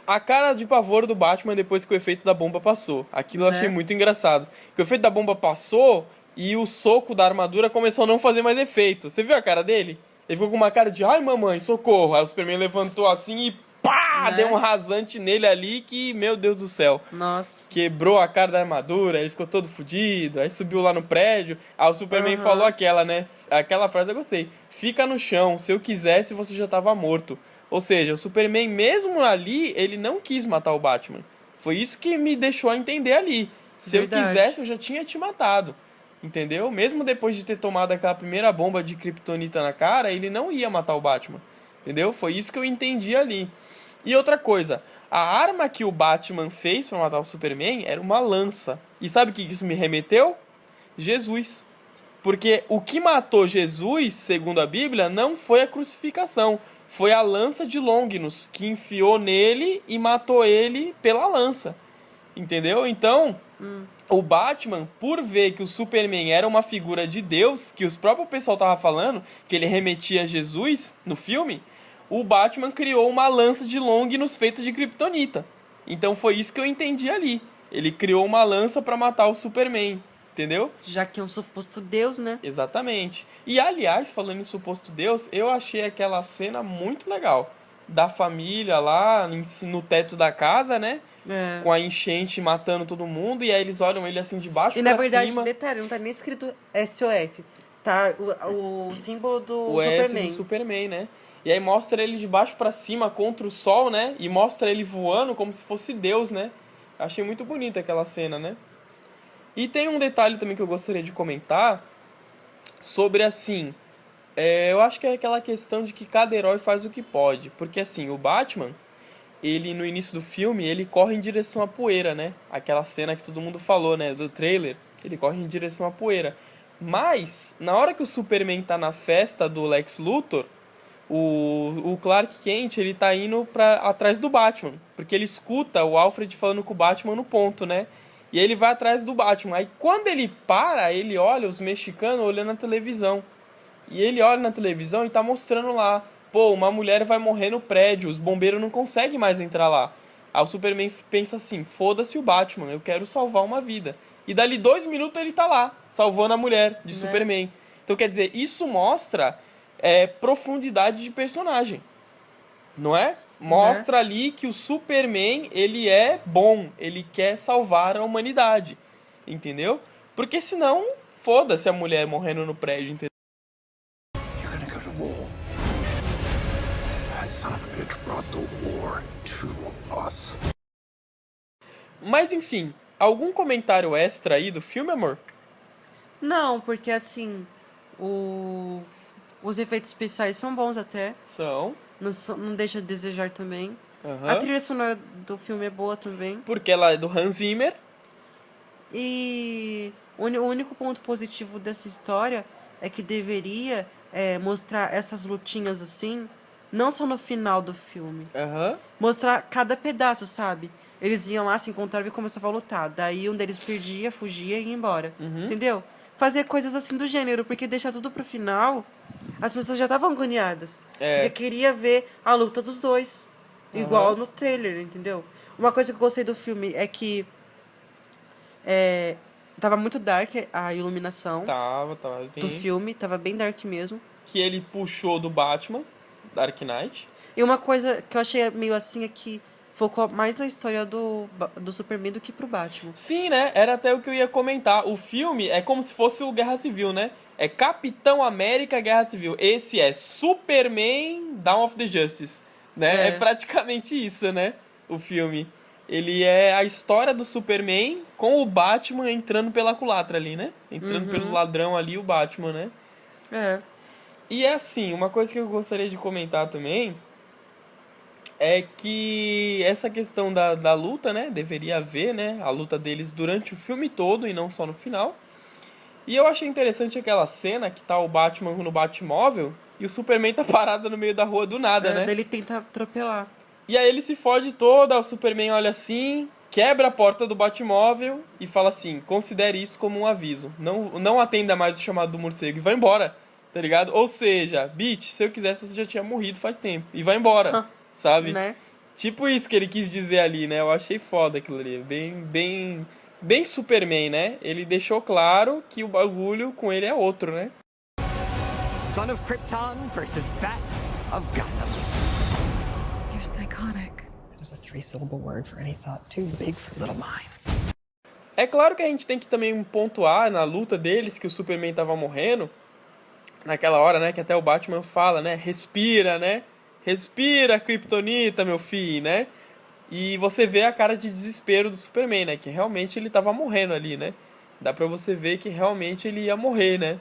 [SPEAKER 3] A cara de pavor do Batman depois que o efeito da bomba passou. Aquilo eu
[SPEAKER 4] Né?
[SPEAKER 3] achei muito engraçado. Que o efeito da bomba passou e o soco da armadura começou a não fazer mais efeito. Você viu a cara dele? Ele ficou com uma cara de, ai mamãe, socorro. Aí o Superman levantou assim e pá!
[SPEAKER 4] Né?
[SPEAKER 3] Deu um rasante nele ali que, meu Deus do céu.
[SPEAKER 4] Nossa.
[SPEAKER 3] Quebrou a cara da armadura, ele ficou todo fudido, aí subiu lá no prédio. Aí o Superman
[SPEAKER 4] Aham.
[SPEAKER 3] falou aquela, né? Aquela frase eu gostei. Fica no chão, se eu quisesse você já tava morto. Ou seja, o Superman mesmo ali, ele não quis matar o Batman. Foi isso que me deixou a entender ali. Se
[SPEAKER 4] Verdade.
[SPEAKER 3] eu quisesse, eu já tinha te matado. Entendeu? Mesmo depois de ter tomado aquela primeira bomba de kryptonita na cara, ele não ia matar o Batman. Entendeu? Foi isso que eu entendi ali. E outra coisa, a arma que o Batman fez pra matar o Superman era uma lança. E sabe o que isso me remeteu? Jesus. Porque o que matou Jesus, segundo a Bíblia, não foi a crucificação. Foi a lança de Longinus, que enfiou nele e matou ele pela lança. Entendeu? Então, o Batman, por ver que o Superman era uma figura de Deus, que os próprios pessoal tava falando, que ele remetia a Jesus no filme, o Batman criou uma lança de Longinus feita de kryptonita. Então foi isso que eu entendi ali. Ele criou uma lança pra matar o Superman, entendeu?
[SPEAKER 4] Já que é um suposto Deus, né?
[SPEAKER 3] Exatamente. E aliás, falando em suposto Deus, eu achei aquela cena muito legal. Da família lá no teto da casa, né?
[SPEAKER 4] É.
[SPEAKER 3] Com a enchente matando todo mundo. E aí eles olham ele assim de baixo
[SPEAKER 4] E
[SPEAKER 3] pra
[SPEAKER 4] na verdade,
[SPEAKER 3] cima.
[SPEAKER 4] detalhe, não tá nem escrito SOS. Tá o símbolo do
[SPEAKER 3] O S
[SPEAKER 4] Superman.
[SPEAKER 3] do Superman, né? E aí mostra ele de baixo pra cima contra o sol, né? E mostra ele voando como se fosse Deus, né? Achei muito bonita aquela cena, né? E tem um detalhe também que eu gostaria de comentar sobre, assim, eu acho que é aquela questão de que cada herói faz o que pode. Porque, assim, o Batman, ele, no início do filme, ele corre em direção à poeira, né? Aquela cena que todo mundo falou, né? Do trailer, ele corre em direção à poeira. Mas, na hora que o Superman tá na festa do Lex Luthor, o Clark Kent, ele tá indo atrás do Batman. Porque ele escuta o Alfred falando com o Batman no ponto, né? E aí ele vai atrás do Batman. Aí quando ele para, ele olha os mexicanos olhando na televisão. E ele olha na televisão e tá mostrando lá. Pô, uma mulher vai morrer no prédio, os bombeiros não conseguem mais entrar lá. Aí o Superman pensa assim, foda-se o Batman, eu quero salvar uma vida. E dali 2 minutos ele tá lá, salvando a mulher de Superman. Então quer dizer, isso mostra profundidade de personagem. Não é? Mostra ali que o Superman, ele é bom, ele quer salvar a humanidade. Entendeu? Porque senão, foda-se a mulher morrendo no prédio, entendeu?
[SPEAKER 7] You're gonna go to war. That son of a bitch brought the war to us.
[SPEAKER 3] Mas enfim, algum comentário extra aí do filme, amor?
[SPEAKER 4] Não, porque assim, os efeitos especiais são bons até.
[SPEAKER 3] São.
[SPEAKER 4] Não deixa de desejar também.
[SPEAKER 3] Uhum.
[SPEAKER 4] A trilha sonora do filme é boa também.
[SPEAKER 3] Porque ela é do Hans Zimmer.
[SPEAKER 4] E o único ponto positivo dessa história é que deveria mostrar essas lutinhas assim, não só no final do filme.
[SPEAKER 3] Uhum.
[SPEAKER 4] Mostrar cada pedaço, sabe? Eles iam lá, se encontravam e começavam a lutar. Daí um deles perdia, fugia e ia embora. Entendeu? Fazer coisas assim do gênero, porque deixar tudo pro final, as pessoas já estavam agoniadas. Porque queria ver a luta dos dois. Igual no trailer, entendeu? Uma coisa que eu gostei do filme é que tava muito dark a iluminação
[SPEAKER 3] Tava bem.
[SPEAKER 4] do filme. Tava bem dark mesmo.
[SPEAKER 3] Que ele puxou do Batman, Dark Knight.
[SPEAKER 4] E uma coisa que eu achei meio assim é que focou mais na história do Superman do que pro Batman.
[SPEAKER 3] Sim, né? Era até o que eu ia comentar. O filme é como se fosse o Guerra Civil, né? É Capitão América Guerra Civil. Esse é Superman Dawn of the Justice, né? É praticamente isso, né? O filme. Ele é a história do Superman com o Batman entrando pela culatra ali, né? Entrando pelo ladrão ali, o Batman, né?
[SPEAKER 4] É.
[SPEAKER 3] E é assim, uma coisa que eu gostaria de comentar também é que essa questão da luta, né? Deveria haver, né? A luta deles durante o filme todo e não só no final. E eu achei interessante aquela cena que tá o Batman no Batmóvel e o Superman tá parado no meio da rua do nada, né?
[SPEAKER 4] Daí ele tenta atropelar.
[SPEAKER 3] E aí ele se fode todo, o Superman olha assim, quebra a porta do Batmóvel e fala assim, considere isso como um aviso. Não atenda mais o chamado do morcego e vai embora, tá ligado? Ou seja, bitch, se eu quisesse você já tinha morrido faz tempo. E vai embora, sabe?
[SPEAKER 4] Né?
[SPEAKER 3] Tipo isso que ele quis dizer ali, né? Eu achei foda aquilo ali. Bem Superman, né? Ele deixou claro que o bagulho com ele é outro, né?
[SPEAKER 5] Son of Krypton versus Bat of Gotham.
[SPEAKER 8] You're psychotic.
[SPEAKER 9] That is a 3-syllable word for any thought too big for little minds.
[SPEAKER 3] É claro que a gente tem que também pontuar na luta deles que o Superman tava morrendo. Naquela hora, né? Que até o Batman fala, né? Respira, né? Respira, Kryptonita, meu filho, né? E você vê a cara de desespero do Superman, né? Que realmente ele tava morrendo ali, né? Dá pra você ver que realmente ele ia morrer, né?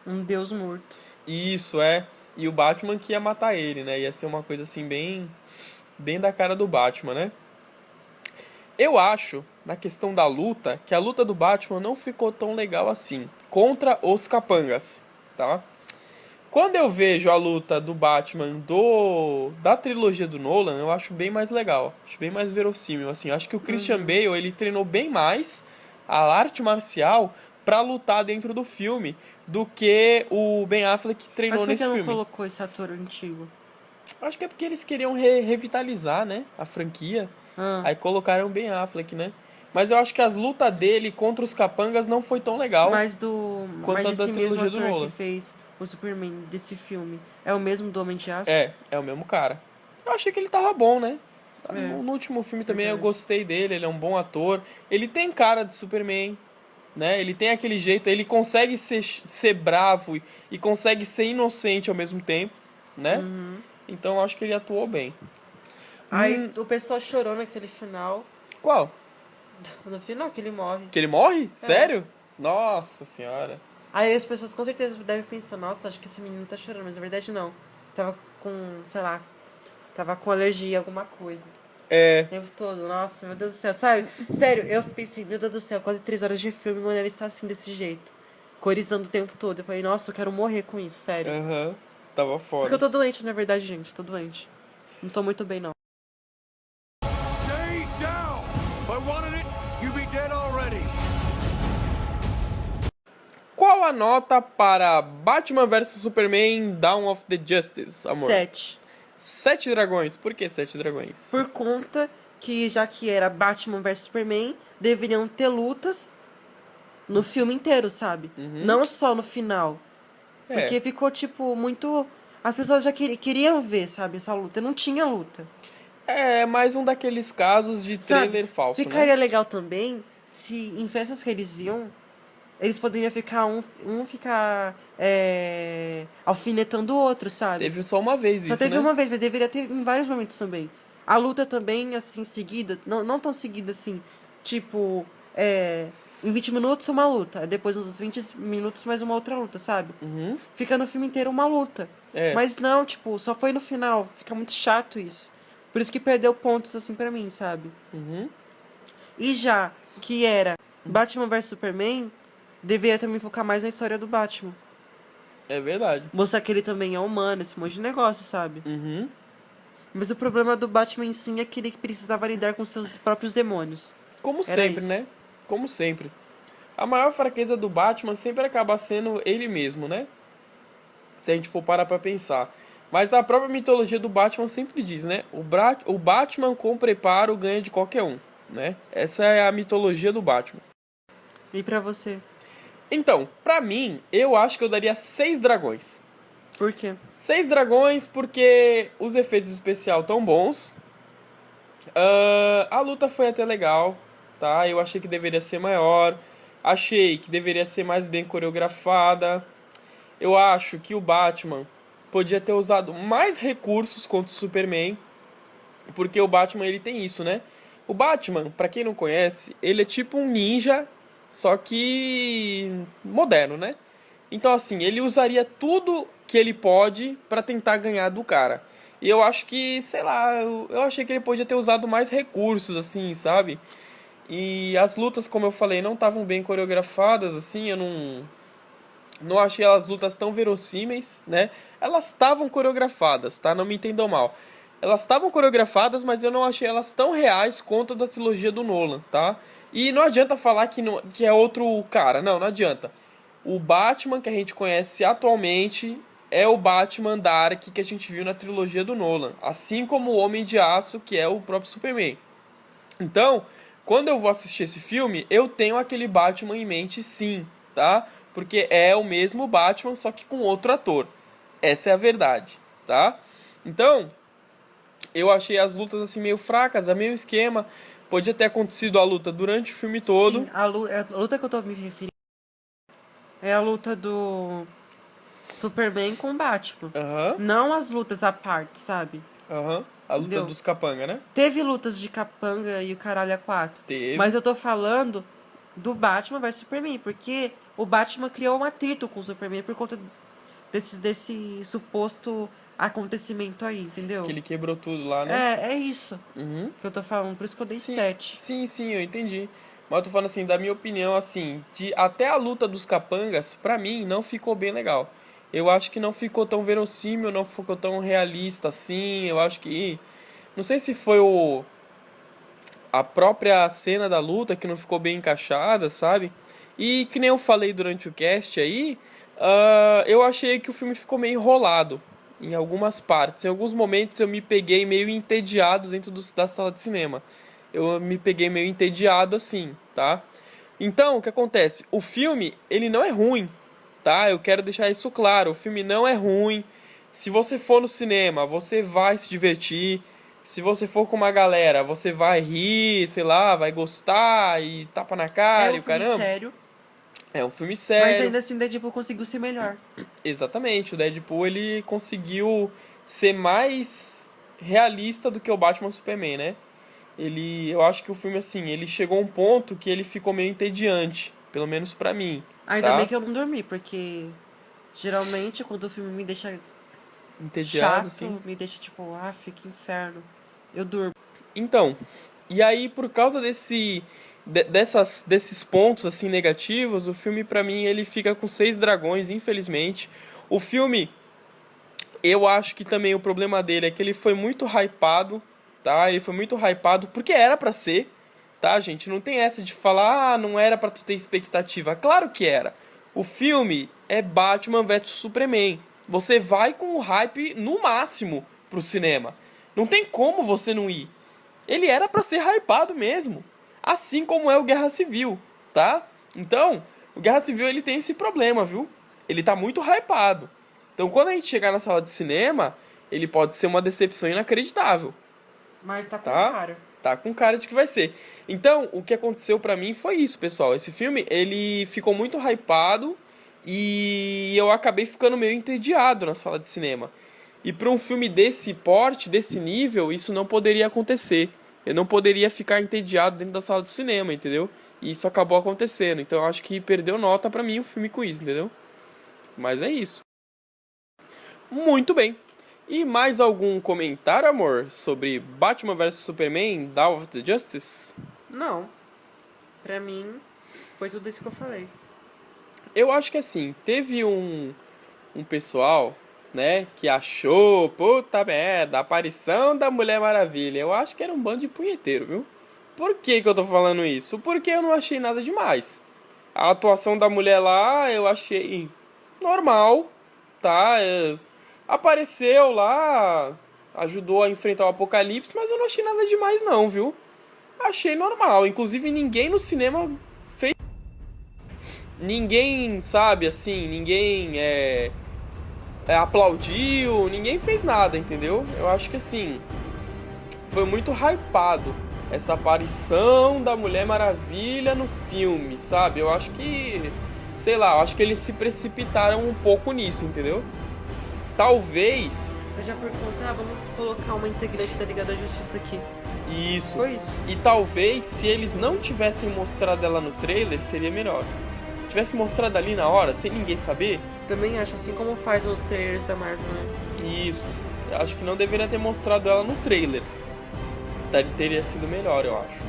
[SPEAKER 4] Um deus morto.
[SPEAKER 3] Isso, é. E o Batman que ia matar ele, né? Ia ser uma coisa assim bem da cara do Batman, né? Eu acho, na questão da luta, que a luta do Batman não ficou tão legal assim, contra os capangas, tá? Quando eu vejo a luta do Batman da trilogia do Nolan, eu acho bem mais legal, acho bem mais verossímil, assim. Eu acho que o Christian Bale, ele treinou bem mais a arte marcial pra lutar dentro do filme do que o Ben Affleck treinou
[SPEAKER 4] Mas por
[SPEAKER 3] nesse
[SPEAKER 4] que não
[SPEAKER 3] filme.
[SPEAKER 4] colocou esse ator antigo?
[SPEAKER 3] Acho que é porque eles queriam revitalizar, né, a franquia. Aí colocaram o Ben Affleck, né? Mas eu acho que as lutas dele contra os capangas não foi tão legal.
[SPEAKER 4] Mas
[SPEAKER 3] quanto a da
[SPEAKER 4] esse mesmo
[SPEAKER 3] trilogia do
[SPEAKER 4] ator
[SPEAKER 3] Nolan.
[SPEAKER 4] que fez o Superman desse filme é o mesmo do Homem de Aço?
[SPEAKER 3] É o mesmo cara. Eu achei que ele tava bom, né?
[SPEAKER 4] É.
[SPEAKER 3] No último filme também eu
[SPEAKER 4] Verdade.
[SPEAKER 3] gostei dele, ele é um bom ator. Ele tem cara de Superman, né? Ele tem aquele jeito, ele consegue ser bravo e consegue ser inocente ao mesmo tempo, né? Então eu acho que ele atuou bem.
[SPEAKER 4] Aí o pessoal chorou naquele final.
[SPEAKER 3] Qual?
[SPEAKER 4] No final que ele morre.
[SPEAKER 3] Que ele morre? Sério? Nossa senhora.
[SPEAKER 4] Aí as pessoas com certeza devem pensar, nossa, acho que esse menino tá chorando, mas na verdade não. Tava com, sei lá, tava com alergia a alguma coisa.
[SPEAKER 3] É.
[SPEAKER 4] O tempo todo, nossa, meu Deus do céu, sabe? Sério, eu pensei, meu Deus do céu, quase 3 horas de filme quando ele está assim, desse jeito. Corizando o tempo todo. Eu falei, nossa, eu quero morrer com isso, sério.
[SPEAKER 3] Aham. Tava
[SPEAKER 4] Porque
[SPEAKER 3] foda.
[SPEAKER 4] eu tô doente, na verdade, gente, tô doente. Não tô muito bem, não.
[SPEAKER 7] Stay down! If I wanted it, you'd be dead already.
[SPEAKER 3] Qual a nota para Batman vs Superman Dawn of the Justice, amor?
[SPEAKER 4] 7.
[SPEAKER 3] 7 dragões. Por que 7 dragões?
[SPEAKER 4] Por conta que, já que era Batman vs Superman, deveriam ter lutas no filme inteiro, sabe? Não só no final.
[SPEAKER 3] É.
[SPEAKER 4] Porque ficou, tipo, muito... As pessoas já queriam ver, sabe, essa luta. Não tinha luta.
[SPEAKER 3] É mais um daqueles casos de trailer
[SPEAKER 4] Sabe?
[SPEAKER 3] falso,
[SPEAKER 4] Ficaria
[SPEAKER 3] né?
[SPEAKER 4] legal também se em festas que eles iam, eles poderiam ficar ficar alfinetando o outro, sabe?
[SPEAKER 3] Teve só uma vez
[SPEAKER 4] Só
[SPEAKER 3] isso,
[SPEAKER 4] teve
[SPEAKER 3] né?
[SPEAKER 4] uma vez, mas deveria ter em vários momentos também. A luta também, assim, seguida, não tão seguida assim, tipo, em 20 minutos uma luta, depois uns 20 minutos mais uma outra luta, sabe? Fica no filme inteiro uma luta.
[SPEAKER 3] É.
[SPEAKER 4] Mas não, tipo, só foi no final. Fica muito chato isso. Por isso que perdeu pontos, assim, pra mim, sabe? E já que era Batman vs Superman, deveria também focar mais na história do Batman.
[SPEAKER 3] É verdade.
[SPEAKER 4] Mostrar que ele também é humano, esse monte de negócio, sabe? Mas o problema do Batman em si é que ele precisava lidar com seus próprios demônios.
[SPEAKER 3] Como
[SPEAKER 4] Era
[SPEAKER 3] sempre,
[SPEAKER 4] isso.
[SPEAKER 3] né? Como sempre. A maior fraqueza do Batman sempre acaba sendo ele mesmo, né? Se a gente for parar pra pensar. Mas a própria mitologia do Batman sempre diz, né? O Batman com preparo ganha de qualquer um, né? Essa é a mitologia do Batman.
[SPEAKER 4] E pra você?
[SPEAKER 3] Então, pra mim, eu acho que eu daria 6 dragões.
[SPEAKER 4] Por quê?
[SPEAKER 3] 6 dragões porque os efeitos especiais tão bons. A luta foi até legal, tá? Eu achei que deveria ser maior. Achei que deveria ser mais bem coreografada. Eu acho que o Batman podia ter usado mais recursos contra o Superman. Porque o Batman, ele tem isso, né? O Batman, pra quem não conhece, ele é tipo um ninja, só que moderno, né? Então, assim, ele usaria tudo que ele pode pra tentar ganhar do cara. E eu acho que, sei lá, eu achei que ele podia ter usado mais recursos, assim, sabe? E as lutas, como eu falei, não estavam bem coreografadas, assim, eu não achei as lutas tão verossímeis, né? Elas estavam coreografadas, tá? Não me entendam mal. Elas estavam coreografadas, mas eu não achei elas tão reais quanto a da trilogia do Nolan, tá? E não adianta falar que é outro cara, não adianta. O Batman que a gente conhece atualmente é o Batman Dark que a gente viu na trilogia do Nolan. Assim como o Homem de Aço, que é o próprio Superman. Então, quando eu vou assistir esse filme, eu tenho aquele Batman em mente sim, tá? Porque é o mesmo Batman, só que com outro ator. Essa é a verdade, tá? Então, eu achei as lutas assim meio fracas, é meio esquema. Podia ter acontecido a luta durante o filme todo.
[SPEAKER 4] Sim, a luta que eu tô me referindo é a luta do Superman com o Batman. Não as lutas à parte, sabe?
[SPEAKER 3] A luta
[SPEAKER 4] Entendeu?
[SPEAKER 3] dos capanga, né?
[SPEAKER 4] Teve lutas de capanga e o caralho a 4.
[SPEAKER 3] Teve.
[SPEAKER 4] Mas eu tô falando do Batman vs Superman, porque o Batman criou um atrito com o Superman por conta desse suposto acontecimento aí, entendeu?
[SPEAKER 3] Que ele quebrou tudo lá, né?
[SPEAKER 4] É isso
[SPEAKER 3] Uhum.
[SPEAKER 4] que eu tô falando, por isso que eu dei
[SPEAKER 3] Sim,
[SPEAKER 4] 7.
[SPEAKER 3] sim, eu entendi. Mas eu tô falando assim, da minha opinião, assim, de até a luta dos capangas, pra mim, não ficou bem legal. Eu acho que não ficou tão verossímil, não ficou tão realista assim. Eu acho que. Não sei se foi a própria cena da luta que não ficou bem encaixada, sabe? E que nem eu falei durante o cast aí, eu achei que o filme ficou meio enrolado em algumas partes. Em alguns momentos eu me peguei meio entediado dentro da sala de cinema. Eu me peguei meio entediado assim, tá? Então, o que acontece? O filme, ele não é ruim, tá? Eu quero deixar isso claro. O filme não é ruim. Se você for no cinema, você vai se divertir. Se você for com uma galera, você vai rir, sei lá, vai gostar e tapa na cara e o caramba.
[SPEAKER 4] Sério,
[SPEAKER 3] É um filme sério.
[SPEAKER 4] mas ainda assim o Deadpool conseguiu ser melhor.
[SPEAKER 3] Exatamente, o Deadpool ele conseguiu ser mais realista do que o Batman Superman, né? Eu acho que o filme, assim, ele chegou a um ponto que ele ficou meio entediante, pelo menos pra mim.
[SPEAKER 4] Ainda
[SPEAKER 3] tá?
[SPEAKER 4] bem que eu não dormi, porque geralmente quando o filme me deixa
[SPEAKER 3] Entediado,
[SPEAKER 4] chato,
[SPEAKER 3] assim.
[SPEAKER 4] me deixa tipo, que inferno. Eu durmo.
[SPEAKER 3] Então, e aí por causa desses pontos assim negativos, o filme pra mim ele fica com 6 dragões, infelizmente. O filme, eu acho que também o problema dele é que ele foi muito hypado, tá? Ele foi muito hypado porque era pra ser, tá, gente? Não tem essa de falar, não era pra tu ter expectativa. Claro que era. O filme é Batman vs Superman. Você vai com o hype no máximo pro cinema. Não tem como você não ir. Ele era pra ser hypado mesmo. Assim como é o Guerra Civil, tá? Então, o Guerra Civil ele tem esse problema, viu? Ele tá muito hypado. Então, quando a gente chegar na sala de cinema, ele pode ser uma decepção inacreditável.
[SPEAKER 4] Mas tá com
[SPEAKER 3] Tá?
[SPEAKER 4] cara.
[SPEAKER 3] Tá com cara de que vai ser. Então, o que aconteceu pra mim foi isso, pessoal. Esse filme, ele ficou muito hypado e eu acabei ficando meio entediado na sala de cinema. E pra um filme desse porte, desse nível, isso não poderia acontecer. Eu não poderia ficar entediado dentro da sala do cinema, entendeu? E isso acabou acontecendo. Então eu acho que perdeu nota pra mim o filme com isso, entendeu? Mas é isso. Muito bem. E mais algum comentário, amor, sobre Batman vs Superman, Dawn of the Justice?
[SPEAKER 4] Não. Pra mim, foi tudo isso que eu falei.
[SPEAKER 3] Eu acho que assim, teve um pessoal, né, que achou, puta merda, a aparição da Mulher Maravilha. Eu acho que era um bando de punheteiro, viu? Por que eu tô falando isso? Porque eu não achei nada demais. A atuação da mulher lá, eu achei normal, tá? Apareceu lá, ajudou a enfrentar o apocalipse, mas eu não achei nada demais não, viu? Achei normal. Inclusive, ninguém no cinema fez... Ninguém, sabe, assim, ninguém aplaudiu, ninguém fez nada, entendeu? Eu acho que, assim, foi muito hypado essa aparição da Mulher Maravilha no filme, sabe? Eu acho que, sei lá, eu acho que eles se precipitaram um pouco nisso, entendeu? Talvez...
[SPEAKER 4] Você já perguntou, vamos colocar uma integrante da Liga da Justiça aqui.
[SPEAKER 3] Isso.
[SPEAKER 4] Foi isso.
[SPEAKER 3] E talvez, se eles não tivessem mostrado ela no trailer, seria melhor. Tivesse mostrado ali na hora, sem ninguém saber.
[SPEAKER 4] Também acho, assim como faz os trailers da Marvel, né?
[SPEAKER 3] Isso. Eu acho que não deveria ter mostrado ela no trailer. Teria sido melhor, eu acho.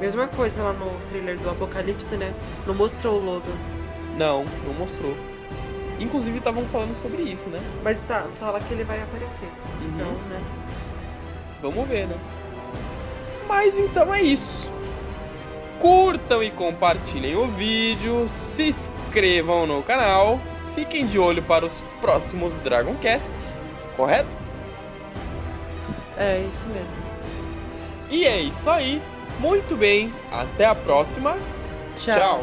[SPEAKER 4] Mesma coisa lá no trailer do Apocalipse, né? Não mostrou o Logan.
[SPEAKER 3] Não mostrou. Inclusive estavam falando sobre isso, né?
[SPEAKER 4] Mas tá lá que ele vai aparecer. Então, né?
[SPEAKER 3] Vamos ver, né? Mas então é isso. Curtam e compartilhem o vídeo, se inscrevam no canal, fiquem de olho para os próximos Dragoncasts, correto?
[SPEAKER 4] É isso mesmo.
[SPEAKER 3] E é isso aí, muito bem, até a próxima,
[SPEAKER 4] Tchau.
[SPEAKER 3] Tchau.